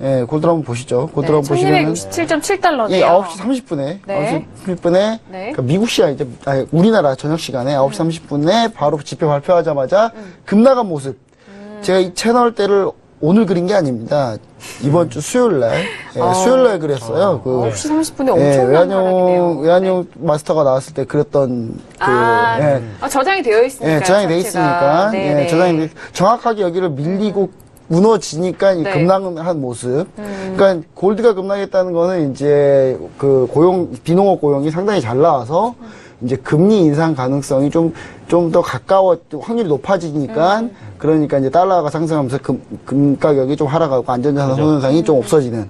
예, 골드 한번 보시죠. 골드 한번 보시면은 1267.7달러네요. 예, 9시 30분에 네. 9시 30분에 그러니까 미국 시간 이제 우리나라 저녁 시간에 9시 30분에 바로 지표 발표하자마자 급나간 모습. 제가 이 채널 때를 오늘 그린 게 아닙니다. 이번 주 수요일 날 수요일 날 그렸어요. 9시 30분에 엄청난 하락이네요. 외환용 마스터가 나왔을 때 그렸던 저장이 되어 있으니까. 저장이 돼 있으니까 네네. 정확하게 여기를 밀리고 무너지니까 이 네. 급락한 모습. 그러니까 골드가 급락했다는 거는 이제 그 비농업 고용이 상당히 잘 나와서 이제 금리 인상 가능성이 좀 더 가까워 확률이 높아지니까 그러니까 이제 달러가 상승하면서 금 가격이 좀 하락하고 안전자산 손해상이 좀 없어지는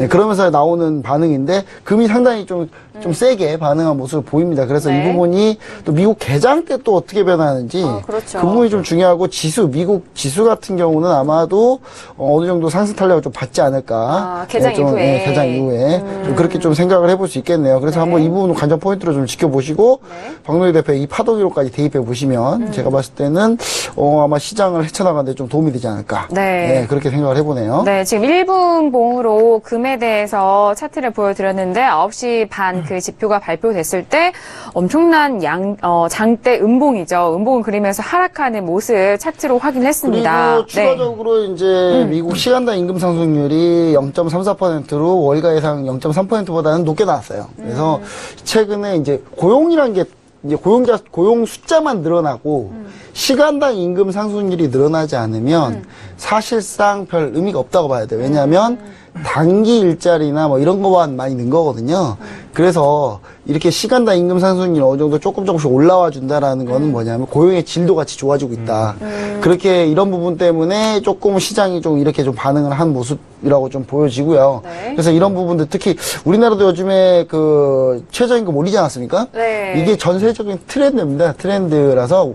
그러면서 나오는 반응인데 금이 상당히 좀 세게 반응한 모습을 보입니다. 그래서 네. 이 부분이 또 미국 개장 때 또 어떻게 변하는지 그렇죠. 그 부분이 좀 중요하고 미국 지수 같은 경우는 아마도 어느 정도 상승 탄력을 좀 받지 않을까. 개장 이후에. 개장 이후에. 좀 그렇게 좀 생각을 해볼 수 있겠네요. 그래서 한번 이 부분 관전 포인트로 좀 지켜보시고 박노희 대표 이 파동기로까지 대입해 보시면 제가 봤을 때는 아마 시장을 헤쳐나가는데 좀 도움이 되지 않을까. 네. 그렇게 생각을 해보네요. 네, 지금 1분 봉으로 금에 대해서 차트를 보여드렸는데 9시 반 그 지표가 발표됐을 때 엄청난 장대 음봉이죠. 음봉을 그리면서 하락하는 모습 차트로 확인했습니다. 그리고 추가적으로 이제 미국 시간당 임금 상승률이 0.34%로 월가 예상 0.3%보다는 높게 나왔어요. 그래서 최근에 이제 고용이란 게 이제 고용 숫자만 늘어나고 시간당 임금 상승률이 늘어나지 않으면 사실상 별 의미가 없다고 봐야 돼요. 왜냐하면 단기 일자리나 뭐 이런 거만 많이 는 거거든요. 그래서 이렇게 시간당 임금 상승률이 어느 정도 조금씩 올라와 준다라는 거는 뭐냐면 고용의 질도 같이 좋아지고 있다. 그렇게 이런 부분 때문에 조금 시장이 좀 이렇게 좀 반응을 한 모습이라고 좀 보여지고요. 네. 그래서 이런 부분들 특히 우리나라도 요즘에 그 최저임금 올리지 않았습니까? 네. 이게 전 세계적인 트렌드입니다. 트렌드라서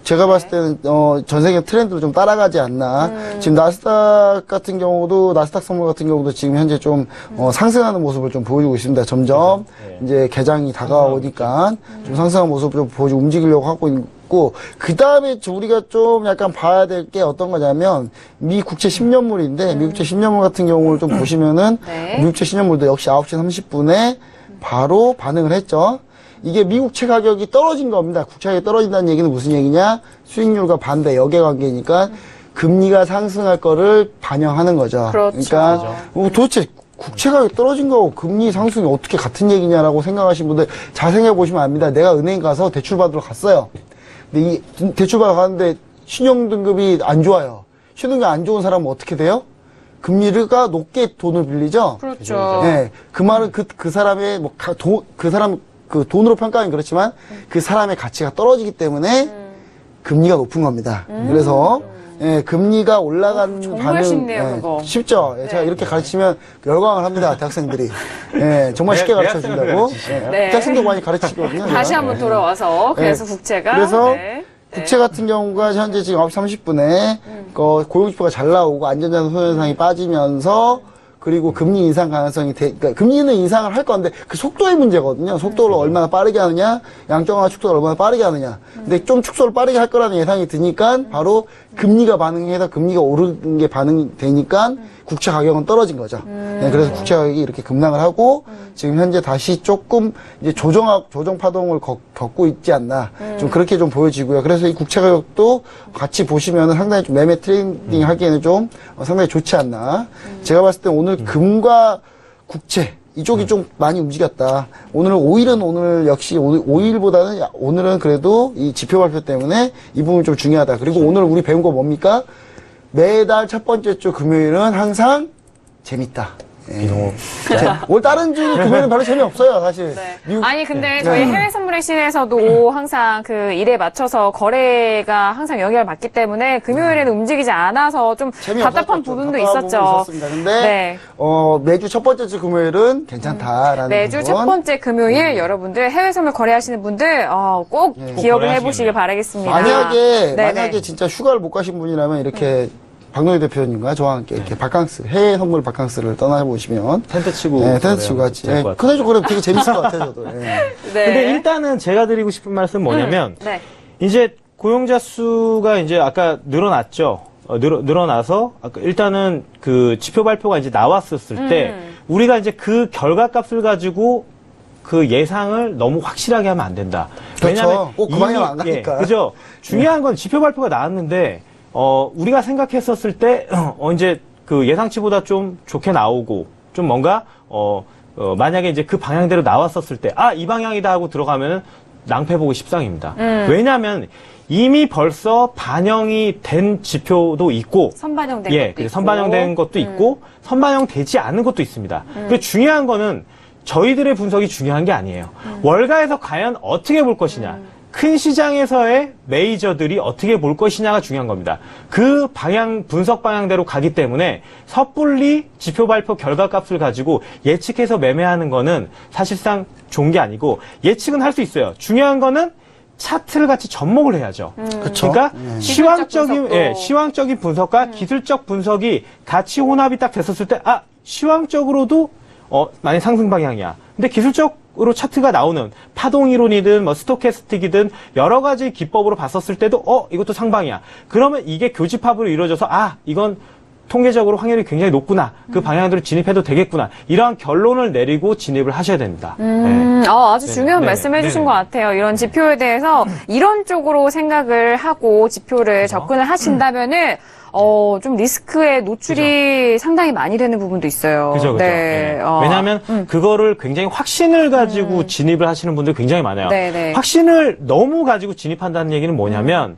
제가 봤을 때는 전 세계 트렌드를 좀 따라가지 않나. 지금 나스닥 같은 경우도 나스닥 선물 같은 경우도 지금 현재 좀 상승하는 모습을 좀 보여주고 있습니다. 점점 이제 개장이 다가오니까 좀 상승하는 모습을 좀 보여주고 움직이려고 하고 있고 그 다음에 우리가 좀 약간 봐야 될 게 어떤 거냐면 미 국채 10년물인데 미 국채 10년물 같은 경우를 좀 보시면은 네. 미 국채 10년물도 역시 9시 30분에 바로 반응을 했죠. 이게 미국채 가격이 떨어진 겁니다. 국채 가격이 떨어진다는 얘기는 무슨 얘기냐? 수익률과 반대 역외관계니까 금리가 상승할 거를 반영하는 거죠. 그렇죠. 그러니까 도대체 국채 가격이 떨어진 거하고 금리 상승이 어떻게 같은 얘기냐라고 생각하시는 분들 잘 생각해 보시면 압니다. 내가 은행 가서 대출 받으러 갔어요. 근데 이 대출 받으러 갔는데 신용 등급이 안 좋아요. 신용 등급이 안 좋은 사람은 어떻게 돼요? 금리가 높게 돈을 빌리죠. 그렇죠. 네, 그 말은 그 사람의 그 사람 그 돈으로 평가하면 그렇지만 그 사람의 가치가 떨어지기 때문에 금리가 높은 겁니다. 그래서 금리가 올라가는 정말 반응 쉽네요, 그거. 쉽죠. 제가 이렇게 가르치면 열광을 합니다. 대학생들이. 정말 쉽게 가르쳐 준다고. 네. 대학생도 많이 가르치거든요. 다시 제가. 한번 돌아와서 그래서 국채가 그래서 네. 국채 같은 경우가 현재 지금 9시 30분에 고용지표가 잘 나오고 안전자산 손해상이 빠지면서 그리고 금리 인상 가능성이 그러니까 금리는 인상을 할 건데 그 속도의 문제거든요. 속도를 얼마나 빠르게 하느냐, 양적완화 축소를 얼마나 빠르게 하느냐. 근데 좀 축소를 빠르게 할 거라는 예상이 드니까 바로 금리가 반응해서 금리가 오르는 게 반응되니까 국채 가격은 떨어진 거죠. 그래서 국채 가격이 이렇게 급락을 하고 지금 현재 다시 조금 이제 조정 파동을 겪고 있지 않나. 좀 그렇게 좀 보여지고요. 그래서 이 국채 가격도 같이 보시면은 상당히 좀 매매 트레이딩 하기에는 좀 상당히 좋지 않나. 제가 봤을 때 오늘 금과 국채 이쪽이 좀 많이 움직였다. 오일은 오늘 역시 오일보다는 오늘은 그래도 이 지표 발표 때문에 이 부분이 좀 중요하다. 그리고 오늘 우리 배운 거 뭡니까? 매달 첫 번째 주 금요일은 항상 재밌다. 올 다른 주 금요일은 별로 재미없어요, 사실. 네. 아니, 근데 저희 해외 선물의 신에서도 항상 그 일에 맞춰서 거래가 항상 영향을 받기 때문에 금요일에는 움직이지 않아서 좀 답답한 부분도 있었죠. 근데, 네. 매주 첫 번째 주 금요일은 괜찮다라는 매주 부분. 첫 번째 금요일 여러분들 해외 선물 거래하시는 분들, 꼭 기억을 해보시길 바라겠습니다. 만약에 진짜 휴가를 못 가신 분이라면 이렇게 박노희 대표님과 저와 함께 이렇게 바캉스, 해외 선물 바캉스를 떠나보시면. 텐트 치고. 네, 텐트 치고 같이. 그래도 그럼 되게 재밌을 것 같아요, 저도. 네. 근데 일단은 제가 드리고 싶은 말씀은 뭐냐면, 이제 고용자 수가 이제 아까 늘어났죠. 늘어나서, 일단은 그 지표 발표가 이제 나왔었을 때, 우리가 이제 그 결과값을 가지고 그 예상을 너무 확실하게 하면 안 된다. 그렇죠. 왜냐하면 꼭 그 방향 안 가니까. 그죠. 중요한 건 지표 발표가 나왔는데, 우리가 생각했었을 때, 이제 그 예상치보다 좀 좋게 나오고, 좀 뭔가, 만약에 이제 그 방향대로 나왔었을 때, 이 방향이다 하고 들어가면은 낭패보기 십상입니다. 왜냐면 이미 벌써 반영이 된 지표도 있고, 선반영된 것도 있고. 선반영된 것도 있고, 선반영되지 않은 것도 있습니다. 그리고 중요한 거는 저희들의 분석이 중요한 게 아니에요. 월가에서 과연 어떻게 볼 것이냐. 큰 시장에서의 메이저들이 어떻게 볼 것이냐가 중요한 겁니다. 그 분석 방향대로 가기 때문에 섣불리 지표 발표 결과값을 가지고 예측해서 매매하는 거는 사실상 좋은 게 아니고 예측은 할 수 있어요. 중요한 거는 차트를 같이 접목을 해야죠. 그러니까 시황적인 분석과 기술적 분석이 같이 혼합이 딱 됐었을 때, 시황적으로도 많이 상승 방향이야. 근데 기술적으로 차트가 나오는 파동 이론이든 뭐 스토캐스틱이든 여러 가지 기법으로 봤었을 때도 이것도 상방이야. 그러면 이게 교집합으로 이루어져서 이건 통계적으로 확률이 굉장히 높구나. 그 방향대로 진입해도 되겠구나. 이러한 결론을 내리고 진입을 하셔야 됩니다. 아주 중요한 말씀을 해주신 것 같아요. 이런 지표에 대해서 이런 쪽으로 생각을 하고 지표를 접근을 하신다면은 좀 리스크에 노출이 상당히 많이 되는 부분도 있어요. 그죠. 왜냐하면 그거를 굉장히 확신을 가지고 진입을 하시는 분들이 굉장히 많아요. 확신을 너무 가지고 진입한다는 얘기는 뭐냐면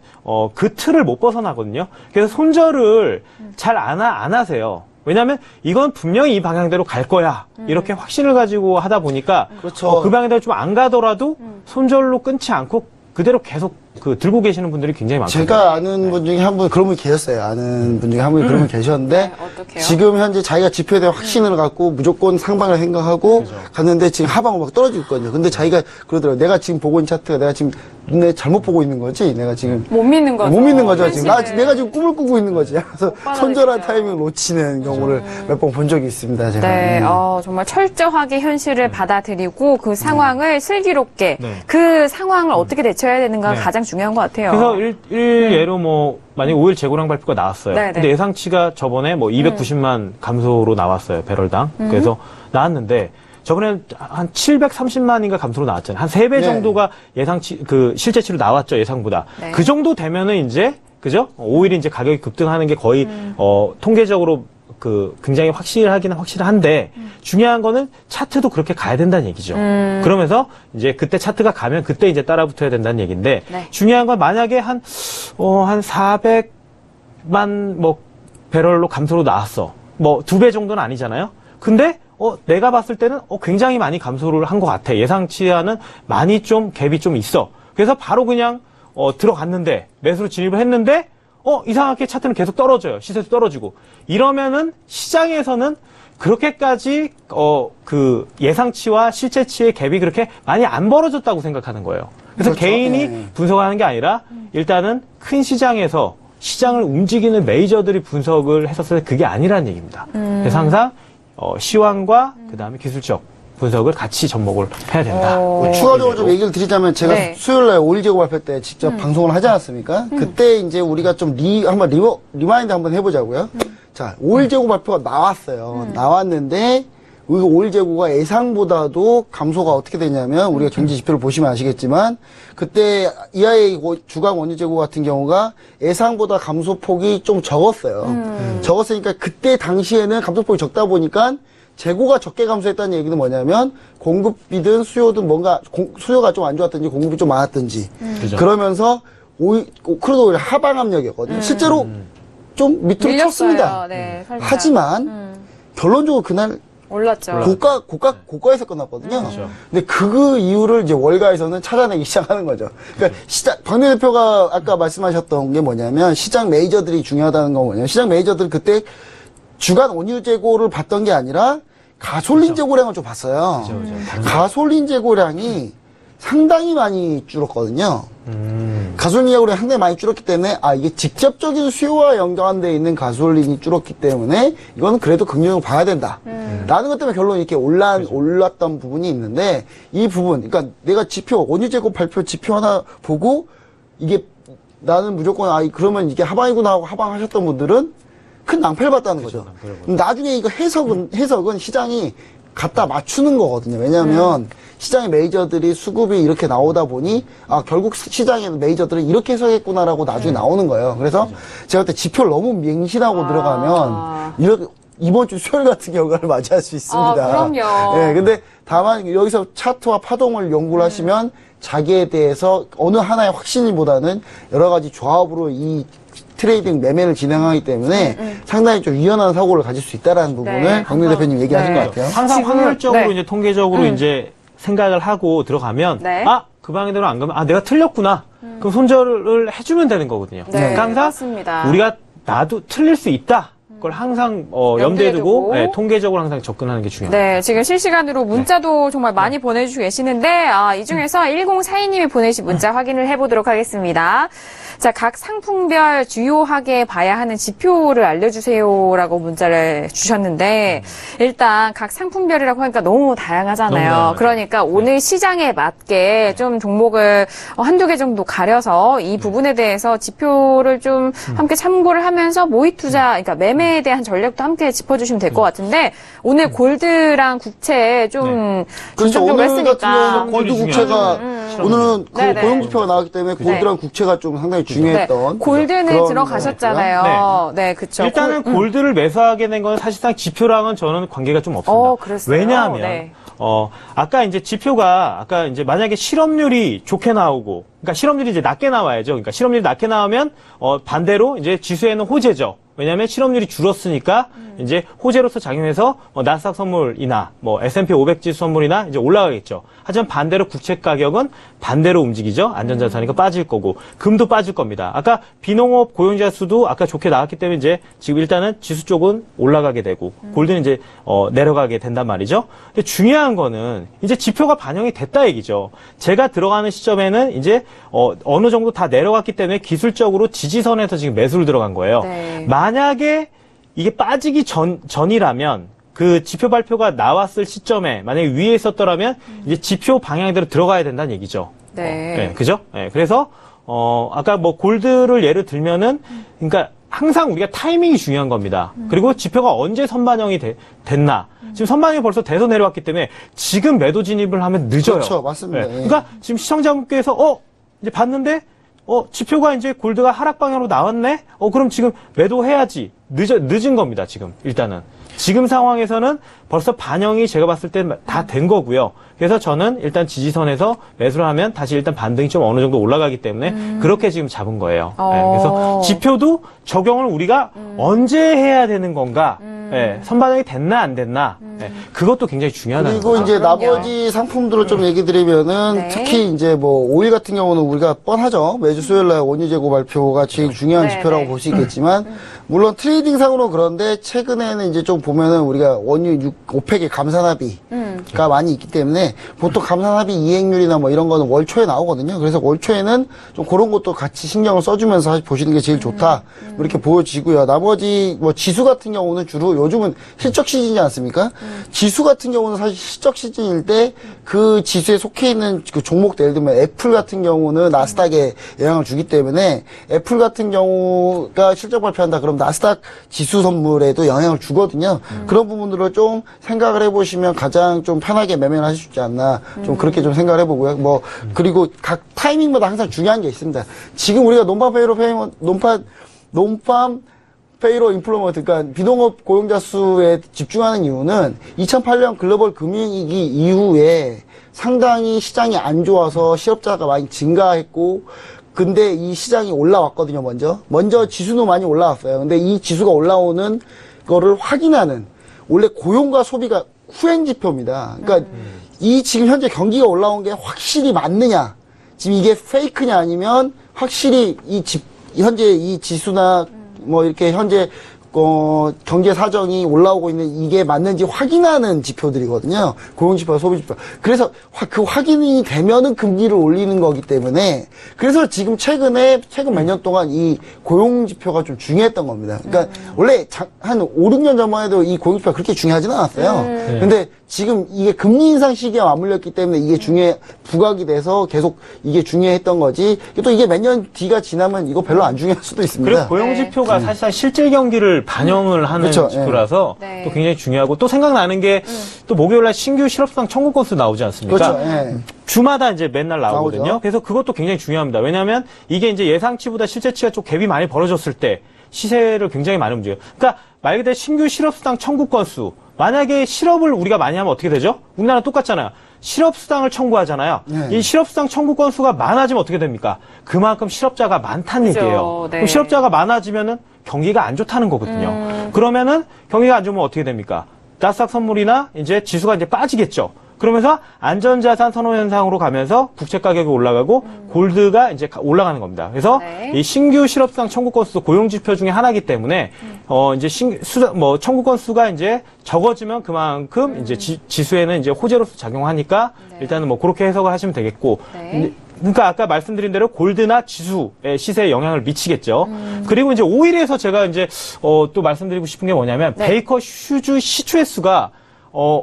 그 틀을 못 벗어나거든요. 그래서 손절을 잘 안 하세요. 왜냐하면 이건 분명히 이 방향대로 갈 거야. 이렇게 확신을 가지고 하다 보니까 그렇죠. 그 방향대로 좀 안 가더라도 손절로 끊지 않고 그대로 계속 들고 계시는 분들이 굉장히 많거든요. 제가 아는 분 중에 한 분 그런 분이 계셨어요. 아는 분 중에 한 분이 그런 분이 계셨는데 지금 현재 자기가 지표에 대한 확신을 갖고 무조건 상방을 생각하고 갔는데 지금 하방으로 막 떨어지고 있거든요. 근데 자기가 그러더라고요. 내가 지금 보고 있는 차트가 내가 지금 눈에 잘못 보고 있는 거지. 내가 지금 못 믿는 거죠. 못 믿는 거죠. 지금 내가 지금 꿈을 꾸고 있는 거지. 그래서 손절한 타이밍을 놓치는 경우를 몇 번 본 적이 있습니다. 제가. 정말 철저하게 현실을 받아들이고 그 상황을 슬기롭게 그 상황을 어떻게 대처해야 되는가 가장 중요한 것 같아요. 그래서 예로 만약 5일 재고량 발표가 나왔어요. 근데 예상치가 저번에 290만 감소로 나왔어요. 배럴당. 그래서 나왔는데 저번에 한 730만인가 감소로 나왔잖아요. 한 3배 정도가 예상치, 실제치로 나왔죠. 예상보다. 그 정도 되면은 이제, 그죠? 5일 이제 가격이 급등하는 게 거의, 통계적으로 굉장히 확실하기는 확실한데, 중요한 거는 차트도 그렇게 가야 된다는 얘기죠. 그러면서 이제 그때 차트가 가면 그때 이제 따라 붙어야 된다는 얘기인데, 중요한 건 만약에 한 400만 배럴로 감소로 나왔어. 2배 정도는 아니잖아요? 근데, 내가 봤을 때는 굉장히 많이 감소를 한 것 같아. 예상치와는 많이 좀 갭이 좀 있어. 그래서 바로 그냥 들어갔는데 매수로 진입을 했는데 이상하게 차트는 계속 떨어져요. 시세도 떨어지고. 이러면은 시장에서는 그렇게까지 예상치와 실제치의 갭이 그렇게 많이 안 벌어졌다고 생각하는 거예요. 그래서 개인이 분석하는 게 아니라 일단은 큰 시장에서 시장을 움직이는 메이저들이 분석을 했었을 때 그게 아니라는 얘기입니다. 그래서 항상 시황과 그다음에 기술적 분석을 같이 접목을 해야 된다. 추가적으로 좀 얘기를 드리자면 제가 수요일날 5일 재고 발표 때 직접 방송을 하지 않았습니까? 그때 이제 우리가 좀 한번 리마인드 한번 해보자고요. 자, 5일 재고 발표가 나왔어요. 나왔는데 이 5일 재고가 예상보다도 감소가 어떻게 되냐면 우리가 경제 지표를 보시면 아시겠지만 그때 EIA 주간 원유 재고 같은 경우가 예상보다 감소폭이 좀 적었어요. 적었으니까 그때 당시에는 감소폭이 적다 보니까 재고가 적게 감소했다는 얘기는 뭐냐면 공급이든 수요든 뭔가 수요가 좀 안 좋았든지 공급이 좀 많았든지 그죠. 그러면서 크루드 오일 하방 압력이었거든요. 실제로 좀 밑으로 밀렸어요. 쳤습니다. 네, 살짝. 하지만 결론적으로 그날 올랐죠. 고가에서 끝났거든요. 그렇죠. 근데 그 이유를 이제 월가에서는 찾아내기 시작하는 거죠. 그러니까 박내 대표가 아까 말씀하셨던 게 뭐냐면 시장 메이저들이 중요하다는 건 뭐냐면 시장 메이저들 그때 주간 원유 재고를 봤던 게 아니라 가솔린 재고량을 좀 봤어요. 가솔린 재고량이 상당히 많이 줄었거든요. 가솔린 재고량이 상당히 많이 줄었기 때문에 이게 직접적인 수요와 연관되어 있는 가솔린이 줄었기 때문에 이거는 그래도 긍정적으로 봐야 된다. 라는 것 때문에 결론이 이렇게 올랐던 부분이 있는데 이 부분, 그러니까 내가 원유 재고 발표 지표 하나 보고 이게 나는 무조건 그러면 이게 하방이구나 하고 하방하셨던 분들은 큰 낭패를 봤다는 거죠. 나중에 이거 해석은 시장이 갖다 맞추는 거거든요. 왜냐하면 시장의 메이저들이 수급이 이렇게 나오다 보니 결국 시장의 메이저들은 이렇게 해석했구나라고 나중에 나오는 거예요. 그래서 제가 그때 지표를 너무 맹신하고 들어가면 이번 주 수요일 같은 결과를 맞이할 수 있습니다. 그럼요. 예, 근데 다만 여기서 차트와 파동을 연구를 하시면 자기에 대해서 어느 하나의 확신보다는 여러 가지 조합으로 이 트레이딩 매매를 진행하기 때문에 상당히 좀 유연한 사고를 가질 수 있다라는 부분을 박민 대표님 얘기하신 것 같아요. 항상 확률적으로 네. 이제 통계적으로 이제 생각을 하고 들어가면 네. 그 방향대로 안 가면 내가 틀렸구나. 그럼 손절을 해주면 되는 거거든요. 네, 그러니까 항상 맞습니다. 우리가 나도 틀릴 수 있다. 그걸 항상 염두에 두고 통계적으로 항상 접근하는 게 중요합니다. 네, 지금 실시간으로 문자도 정말 많이 보내주시고 계시는데 이 중에서 1042님이 보내신 문자 확인을 해보도록 하겠습니다. 자, 각 상품별 주요하게 봐야 하는 지표를 알려주세요라고 문자를 주셨는데 일단 각 상품별이라고 하니까 너무 다양하잖아요. 너무 그러니까 오늘 시장에 맞게 좀 종목을 한두 개 정도 가려서 이 부분에 대해서 지표를 좀 함께 참고를 하면서 모의 투자, 그러니까 매매에 대한 전략도 함께 짚어주시면 될 것 같은데 오늘 골드랑 국채 좀 그렇죠. 중점적으로 오늘 같은 했으니까 경우는 골드 국채가 오늘은 그 네네. 고용지표가 나왔기 때문에 골드랑 국채가 좀 상당히 중요했던 골드는 그런 들어가셨잖아요. 네, 그렇죠. 일단은 골드를 매수하게 된 건 사실상 지표랑은 저는 관계가 좀 없습니다. 그랬어요? 왜냐하면 네. 아까 이제 지표가 아까 이제 만약에 실업률이 좋게 나오고 그러니까 실업률이 이제 낮게 나와야죠. 그러니까 실업률이 낮게 나오면 반대로 이제 지수에는 호재죠. 왜냐하면 실업률이 줄었으니까 이제 호재로서 작용해서 나스닥 선물이나 S&P 500 지수 선물이나 이제 올라가겠죠. 하지만 반대로 국채 가격은 반대로 움직이죠. 안전자산이니까 빠질 거고 금도 빠질 겁니다. 아까 비농업 고용자 수도 아까 좋게 나왔기 때문에 이제 지금 일단은 지수 쪽은 올라가게 되고 골드는 이제 내려가게 된단 말이죠. 근데 중요한 거는 이제 지표가 반영이 됐다 얘기죠. 제가 들어가는 시점에는 이제 어느 정도 다 내려갔기 때문에 기술적으로 지지선에서 지금 매수를 들어간 거예요. 네. 만약에 이게 빠지기 전이라면 그 지표 발표가 나왔을 시점에 만약에 위에 있었더라면 이제 지표 방향대로 들어가야 된다는 얘기죠. 네. 그죠? 네, 그래서 아까 골드를 예를 들면은 그러니까 항상 우리가 타이밍이 중요한 겁니다. 그리고 지표가 언제 선반영이 됐나. 지금 선반영이 벌써 돼서 내려왔기 때문에 지금 매도 진입을 하면 늦어요. 그렇죠. 맞습니다. 예. 그러니까 지금 시청자분께서 이제 봤는데 지표가 이제 골드가 하락 방향으로 나왔네? 그럼 지금 매도해야지. 늦은 겁니다, 지금. 일단은. 지금 상황에서는 벌써 반영이 제가 봤을 때 다 된 거고요. 그래서 저는 일단 지지선에서 매수를 하면 다시 일단 반등이 좀 어느 정도 올라가기 때문에 그렇게 지금 잡은 거예요. 네, 그래서 지표도 적용을 우리가 언제 해야 되는 건가? 네, 선반영이 됐나 안 됐나? 네, 그것도 굉장히 중요하다는 그리고 거죠. 이제 나머지 상품들을 좀 얘기 드리면은 네. 특히 이제 오일 같은 경우는 우리가 뻔하죠. 매주 수요일 날 원유 재고 발표가 제일 중요한 네, 지표라고 네. 볼 수 있겠지만 물론 트레이딩상으로 그런데 최근에는 이제 좀 보면은 우리가 원유 오펙의 감산합의가 많이 있기 때문에 보통 감산합의 이행률이나 이런 거는 월 초에 나오거든요. 그래서 월 초에는 좀 그런 것도 같이 신경을 써주면서 사실 보시는 게 제일 좋다. 이렇게 보여지고요. 나머지 지수 같은 경우는 주로 요즘은 실적 시즌이지 않습니까? 지수 같은 경우는 사실 실적 시즌일 때 그 지수에 속해 있는 그 종목들 예를 들면 애플 같은 경우는 나스닥에 영향을 주기 때문에 애플 같은 경우가 실적 발표한다 그럼 나스닥 지수 선물에도 영향을 주거든요. 그런 부분들을 좀 생각을 해보시면 가장 좀 편하게 매매를 하실 수 있지 않나 좀 그렇게 좀 생각을 해보고요. 그리고 각 타이밍마다 항상 중요한 게 있습니다. 지금 우리가 논밤 페이로 페이먼 논밤 페이로 인플로먼트, 그러니까 비농업 고용자 수에 집중하는 이유는 2008년 글로벌 금융위기 이후에 상당히 시장이 안 좋아서 실업자가 많이 증가했고, 근데 이 시장이 올라왔거든요, 먼저 지수도 많이 올라왔어요. 근데 이 지수가 올라오는 거를 확인하는, 원래 고용과 소비가 후행 지표입니다. 그러니까 이 지금 현재 경기가 올라온 게 확실히 맞느냐, 지금 이게 페이크냐 아니면 확실히 현재 이 지수나 뭐 이렇게 현재 경제 사정이 올라오고 있는 이게 맞는지 확인하는 지표들이거든요. 고용지표, 소비지표. 그래서 그 확인이 되면은 금리를 올리는 거기 때문에, 그래서 지금 최근 몇 년 동안 이 고용지표가 좀 중요했던 겁니다. 그러니까 원래 한 5, 6년 전만 해도 이 고용지표가 그렇게 중요하지는 않았어요. 근데 지금 이게 금리 인상 시기에 맞물렸기 때문에 이게 부각이 돼서 계속 이게 중요했던 거지. 또 이게 몇 년 뒤가 지나면 이거 별로 안 중요할 수도 있습니다. 그리고 고용지표가 사실상 실질 경기를 반영을 하는 그렇죠. 지표라서 네. 또 굉장히 중요하고, 또 생각나는 게 또 목요일날 신규 실업수당 청구 건수 나오지 않습니까? 그렇죠. 주마다 이제 맨날 나오거든요. 나오죠. 그래서 그것도 굉장히 중요합니다. 왜냐하면 이게 이제 예상치보다 실제치가 좀 갭이 많이 벌어졌을 때 시세를 굉장히 많이 움직여요. 그러니까 말 그대로 신규 실업수당 청구 건수, 만약에 실업을 우리가 많이 하면 어떻게 되죠? 우리나라 똑같잖아요. 실업수당을 청구하잖아요. 이 실업수당 청구 건수가 많아지면 어떻게 됩니까? 그만큼 실업자가 많다는 그죠. 얘기예요. 네. 그럼 실업자가 많아지면은 경기가 안 좋다는 거거든요. 그러면은 경기가 안 좋으면 어떻게 됩니까? 나스닥 선물이나 이제 지수가 이제 빠지겠죠. 그러면서 안전자산 선호 현상으로 가면서 국채 가격이 올라가고 골드가 이제 올라가는 겁니다. 그래서 네. 이 신규 실업수당 청구 건수도 고용 지표 중에 하나이기 때문에 이제 청구 건수가 이제 적어지면 그만큼 이제 지수에는 이제 호재로서 작용하니까 일단은 뭐 그렇게 해석을 하시면 되겠고. 네. 그러니까 아까 말씀드린 대로 골드나 지수의 시세에 영향을 미치겠죠. 그리고 이제 5일에서 제가 이제 또 말씀드리고 싶은 게 뭐냐면 네. 베이커 휴즈 시추회수가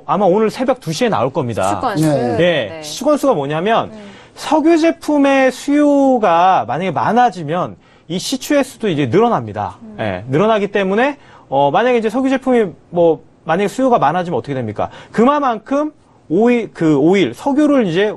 아마 오늘 새벽 2시에 나올 겁니다. 시추건수. 네. 네. 시추건수가 뭐냐면 석유 제품의 수요가 만약에 많아지면 이 시추회수도 이제 늘어납니다. 네. 늘어나기 때문에 만약에 이제 석유 제품이 만약에 수요가 많아지면 어떻게 됩니까? 그만큼 오일 석유를 이제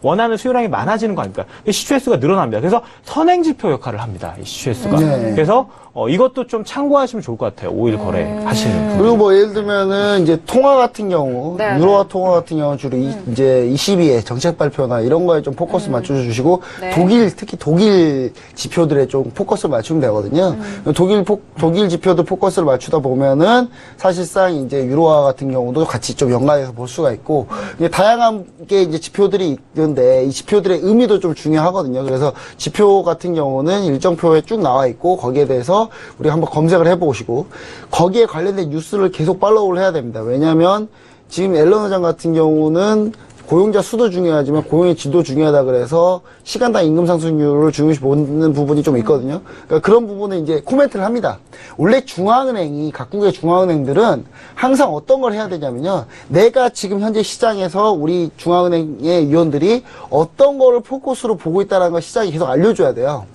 원하는 수요량이 많아지는 거 아닙니까? 시추회수가 늘어납니다. 그래서 선행지표 역할을 합니다. 이 시추회수가. 네. 그래서 이것도 좀 참고하시면 좋을 것 같아요. 오일 거래 하시는 분. 그리고 뭐 예를 들면은 이제 통화 같은 경우, 네, 유로화 통화 같은 경우 주로 이제 22에 정책 발표나 이런 거에 좀 포커스 맞춰주시고, 네. 특히 독일 지표들에 좀 포커스를 맞추면 되거든요. 독일 지표도 포커스를 맞추다 보면은 사실상 이제 유로화 같은 경우도 같이 좀 연관해서 볼 수가 있고, 이제 다양한 게 이제 지표들이 있는데 이 지표들의 의미도 좀 중요하거든요. 그래서 지표 같은 경우는 일정표에 쭉 나와 있고 거기에 대해서 우리가 한번 검색을 해보시고 거기에 관련된 뉴스를 계속 팔로우를 해야 됩니다. 왜냐하면 지금 앨런 회장 같은 경우는 고용자 수도 중요하지만 고용의 질도 중요하다 그래서 시간당 임금 상승률을 중요시 보는 부분이 좀 있거든요. 그러니까 그런 부분은 이제 코멘트를 합니다. 원래 중앙은행이, 각국의 중앙은행들은 항상 어떤 걸 해야 되냐면요. 내가 지금 현재 시장에서 우리 중앙은행의 위원들이 어떤 거를 포커스로 보고 있다는 걸 시장에 계속 알려줘야 돼요.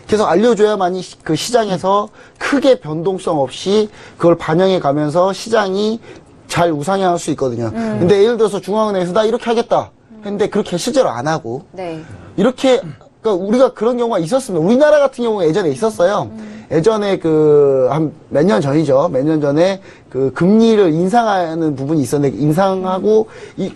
계속 알려줘야만이 그 시장에서 크게 변동성 없이 그걸 반영해 가면서 시장이 잘 우상향할 수 있거든요. 근데 예를 들어서 중앙은행에서 나 이렇게 하겠다 했는데 그렇게 실제로 안 하고 네. 이렇게 그러니까 우리가 그런 경우가 있었습니다. 우리나라 같은 경우가 예전에 있었어요. 예전에 한 몇 년 전이죠. 몇 년 전에 그 금리를 인상하는 부분이 있었는데 인상하고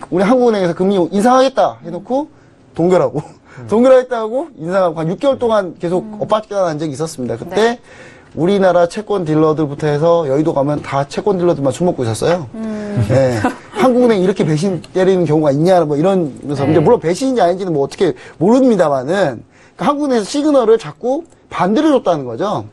우리 한국은행에서 금리 인상하겠다 해놓고 동결하고 동결하겠다고 인상하고 한 6개월 동안 계속 엇박자난 적이 있었습니다. 그때 네. 우리나라 채권 딜러들부터 해서 여의도 가면 다 채권 딜러들만 술 먹고 있었어요. 네. 한국은행 이렇게 배신 때리는 경우가 있냐, 뭐 이러면서. 이제 물론 배신인지 아닌지는 뭐 어떻게 모릅니다만은, 그러니까 한국은행에서 시그널을 자꾸 반대로 줬다는 거죠.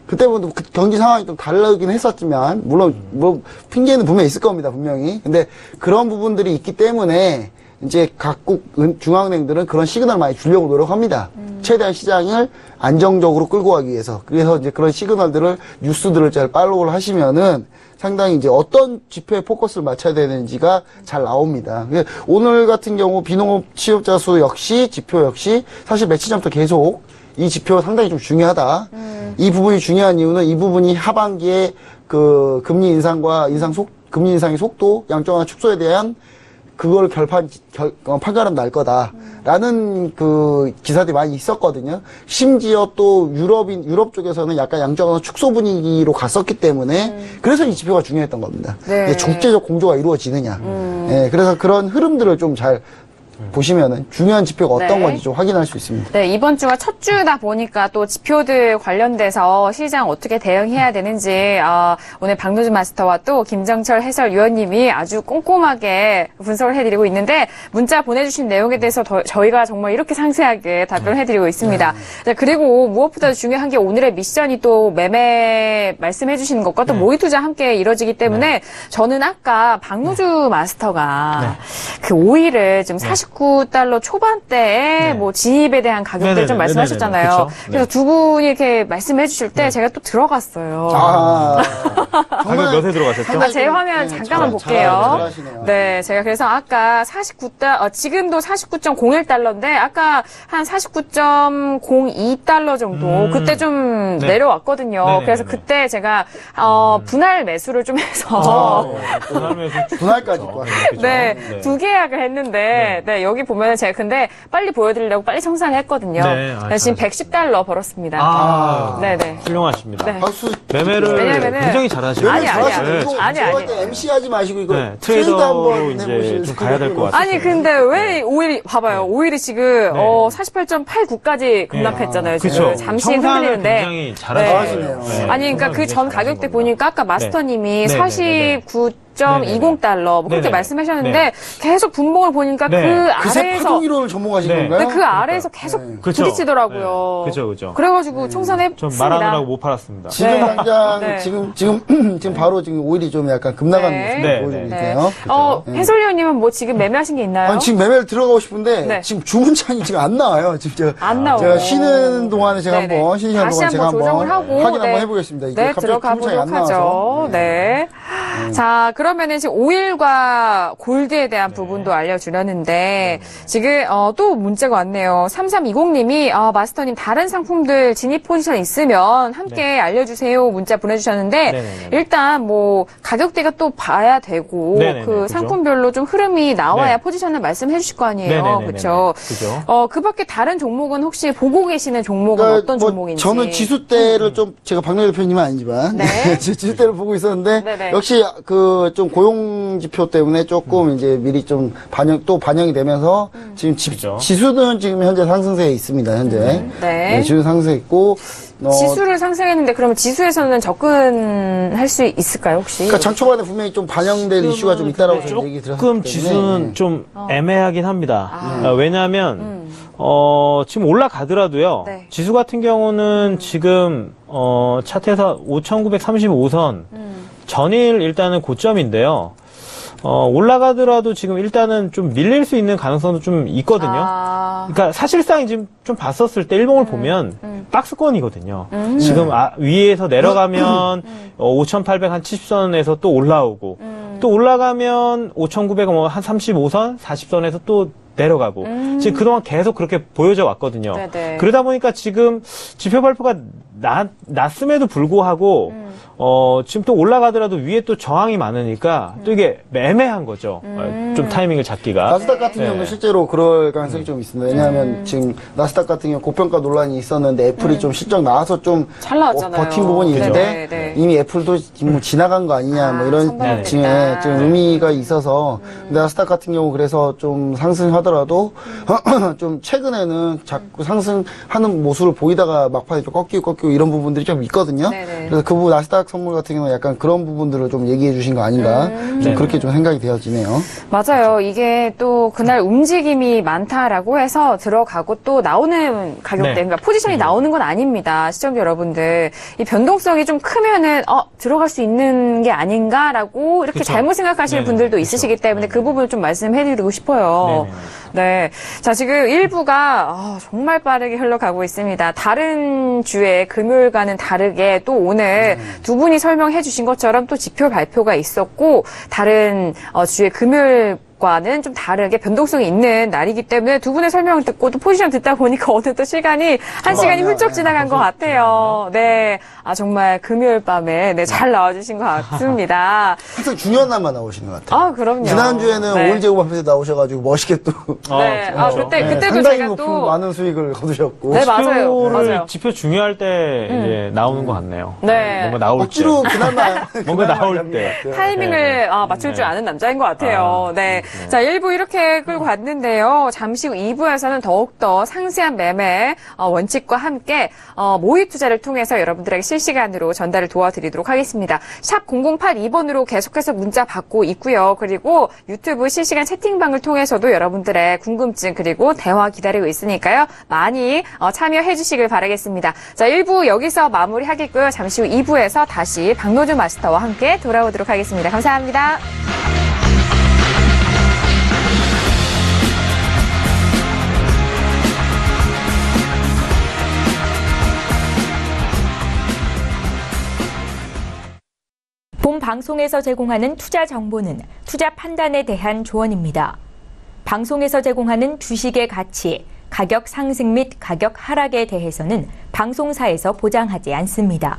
그때부터 그 경기 상황이 좀 다르긴 했었지만, 물론 뭐 핑계는 분명히 있을 겁니다, 분명히. 근데 그런 부분들이 있기 때문에, 이제 각국 중앙은행들은 그런 시그널을 많이 주려고 노력합니다. 최대한 시장을 안정적으로 끌고 가기 위해서. 그래서 이제 그런 시그널들을, 뉴스들을 잘 팔로우를 하시면은 상당히 이제 어떤 지표에 포커스를 맞춰야 되는지가 잘 나옵니다. 오늘 같은 경우 비농업 취업자 수 역시, 지표 역시 사실 며칠 전부터 계속 이 지표가 상당히 좀 중요하다. 이 부분이 중요한 이유는 이 부분이 하반기에 그 금리 인상과 금리 인상의 속도, 양적완화 축소에 대한 그걸 판가름 날 거다라는 그 기사들이 많이 있었거든요. 심지어 또 유럽 쪽에서는 약간 양적완화 축소 분위기로 갔었기 때문에 그래서 이 지표가 중요했던 겁니다. 네. 적재적 공조가 이루어지느냐. 예, 그래서 그런 흐름들을 좀 잘 보시면은 중요한 지표가 어떤 네. 건지 좀 확인할 수 있습니다. 네, 이번 주가 첫 주다 보니까 또 지표들 관련돼서 시장 어떻게 대응해야 되는지 오늘 박노준 마스터와 또 김정철 해설위원님이 아주 꼼꼼하게 분석을 해드리고 있는데 문자 보내주신 내용에 대해서 저희가 정말 이렇게 상세하게 답변을 해드리고 있습니다. 네, 그리고 무엇보다 중요한 게 오늘의 미션이 또 매매 말씀해 주시는 것과 또 모의 투자 함께 이루어지기 때문에 저는 아까 박노주 마스터가 그 오일을 좀 49달러 초반대에 뭐 진입에 대한 가격들 좀 말씀하셨잖아요. 그쵸? 그래서 두 분이 이렇게 말씀해 주실 때 제가 또 들어갔어요. 가격 몇에 들어가셨죠? 제 화면 잠깐만 볼게요. 네, 제가 그래서 아까 지금도 49.01달러인데 아까 한 49.02달러 정도 그때 좀 내려왔거든요. 네네네네. 그래서 그때 제가 분할 매수를 좀 해서 분할까지. 네, 두 계약을 했는데 네, 여기 보면은 제가 근데 빨리 보여드리려고 빨리 청산을 했거든요. 네, 네, 지금 110달러 벌었습니다. 네네. 훌륭하십니다. 네. 박수. 매매를 왜냐면은- 굉장히 잘하시고 아니, 아니, 아니. MC 하지 마시고 이거 네, 트레이드 트레이더로 한번 이제 해보실 좀 가야 될 것 같아요. 아니 근데 왜 오일이 봐봐요. 오일이 지금 48.89까지 급락했잖아요. 지금 그렇죠. 잠시 청산을 흔들리는데. 굉장히 잘하시네요. 네. 아니 그러니까 그 전 가격대 보니까 아까 마스터님이 네. 49.20달러 뭐 그렇게 네네. 말씀하셨는데 네. 계속 분봉을 보니까 네. 그 그새 아래에서 파동이론을 전문가신 네. 건가요? 그 아래에서 계속 그쵸. 부딪히더라고요. 네. 그죠. 그래가지고 청산했습니다. 좀 말하느라고 못 팔았습니다. 지금 네. 당장 네. 지금 바로 지금 오일이 좀 약간 급나간 네. 모습을 네. 보여주고 네. 있네요. 해설위원님은 뭐 지금 매매하신 게 있나요? 아니, 지금 매매를 들어가고 싶은데 네. 지금 주문창이 지금 안 나와요. 지금 안 나오고. 제가 쉬는 동안에 제가 네네. 한번 쉬는 시간 다시 동안 제가 한번 한번 조정을 하고 확인 한번 해보겠습니다. 이게 네, 갑자기 들어가 주문창이 안 보도록 나와서. 하죠. 네. 자, 그러면은 지금 오일과 골드에 대한 부분도 알려주려는데 지금 또 문자가 왔네요. 3320님이 마스터님 다른 상품들 진입 포지션 있으면 함께 알려주세요. 문자 보내주셨는데 네네네. 일단 뭐 가격대가 또 봐야 되고 네네네, 그 그죠. 상품별로 좀 흐름이 나와야 네. 포지션을 말씀해 주실 거 아니에요. 네네네네. 그렇죠. 그죠. 그 밖에 다른 종목은 혹시 보고 계시는 종목은 그러니까 어떤 뭐 종목인지. 저는 지수대를 좀 제가 박노래 대표님은 아니지만 네. 지수대를 보고 있었는데 네네. 역시 그 좀 고용 지표 때문에 조금 이제 미리 좀 반영이 되면서 지금 그죠. 지수는 지금 현재 상승세에 있습니다. 현재 네. 지수 상승세 있고 지수를 상승했는데 그러면 지수에서는 접근할 수 있을까요 혹시? 그러니까 장 초반에 분명히 좀 반영될 이슈가 좀 있다라고 저는 얘기 들었기 때문에 조금 지수는 좀 애매하긴 합니다. 왜냐하면 지금 올라가더라도요. 네. 지수 같은 경우는 지금 차트에서 5,935선 전일 일단은 고점인데요. 올라가더라도 지금 일단은 좀 밀릴 수 있는 가능성도 좀 있거든요. 그러니까 사실상 지금 좀 봤었을 때 일봉을 보면 박스권이거든요. 지금 위에서 내려가면 5,870선에서 또 올라오고 또 올라가면 5,900 한 35선, 40선에서 또 내려가고 지금 그동안 계속 그렇게 보여져 왔거든요. 네네. 그러다 보니까 지금 지표 발표가 났음에도 불구하고 지금 또 올라가더라도 위에 또 저항이 많으니까 또 이게 애매한 거죠. 좀 타이밍을 잡기가. 나스닥 같은 네. 경우는 실제로 그럴 가능성이 좀 있습니다. 왜냐하면 지금 나스닥 같은 경우 고평가 논란이 있었는데 애플이 좀 실적 나와서 좀 잘 나왔잖아요. 버틴 부분이 그죠. 있는데 네. 이미 애플도 뭐 지나간 거 아니냐 뭐 이런 선방을 지금 했다. 좀 의미가 있어서 나스닥 같은 경우 그래서 좀 상승하더라도 좀 최근에는 자꾸 상승하는 모습을 보이다가 막판에 좀 꺾이고 이런 부분들이 좀 있거든요. 네네. 그래서 그 부분 나스닥 선물 같은 경우는 약간 그런 부분들을 좀 얘기해 주신 거 아닌가 좀 네네. 그렇게 좀 생각이 되어지네요. 맞아요. 이게 또 그날 움직임이 많다라고 해서 들어가고 또 나오는 가격대, 네. 그러니까 포지션이 나오는 건 아닙니다. 시청자 여러분들. 이 변동성이 좀 크면은, 들어갈 수 있는 게 아닌가라고 이렇게 그쵸. 잘못 생각하시는 네네. 분들도 그쵸. 있으시기 때문에 그 부분을 좀 말씀해드리고 싶어요. 네네. 네. 자, 지금 1부가 정말 빠르게 흘러가고 있습니다. 다른 주에 금요일과는 다르게 또 오늘 두 분이 설명해 주신 것처럼 또 지표 발표가 있었고 다른 주의 금요일과는 좀 다르게 변동성이 있는 날이기 때문에 두 분의 설명을 듣고 또 포지션 듣다 보니까 오늘 또 시간이 한 시간이 훌쩍 지나간 것 같아요. 네. 정말 금요일 밤에 잘 나와주신 것 같습니다. 항상 중요한 날만 나오시는 것 같아요. 그럼요. 지난주에는 네. 오일 제곱 앞에서 나오셔가지고 멋있게 또 네. 그렇죠. 그때도 상당히 제가 높은 또 많은 수익을 거두셨고 네, 맞아요. 지표 중요할 때 이제 나오는 것 같네요. 네. 뭔가 나올 억지로 때. 그날만 뭔가 그날만 나올 잡는 때. 것 같아요. 타이밍을 맞출 줄 네. 아는 남자인 것 같아요. 네. 자, 1부 이렇게 끌고 갔는데요. 잠시 후 2부에서는 더욱더 상세한 매매 원칙과 함께 모의 투자를 통해서 여러분들에게 실시간으로 전달을 도와드리도록 하겠습니다. 샵 0082번으로 계속해서 문자 받고 있고요. 그리고 유튜브 실시간 채팅방을 통해서도 여러분들의 궁금증 그리고 대화 기다리고 있으니까요. 많이 참여해 주시길 바라겠습니다. 자, 1부 여기서 마무리하겠고요. 잠시 후 2부에서 다시 박노준 마스터와 함께 돌아오도록 하겠습니다. 감사합니다. 본 방송에서 제공하는 투자 정보는 투자 판단에 대한 조언입니다. 방송에서 제공하는 주식의 가치, 가격 상승 및 가격 하락에 대해서는 방송사에서 보장하지 않습니다.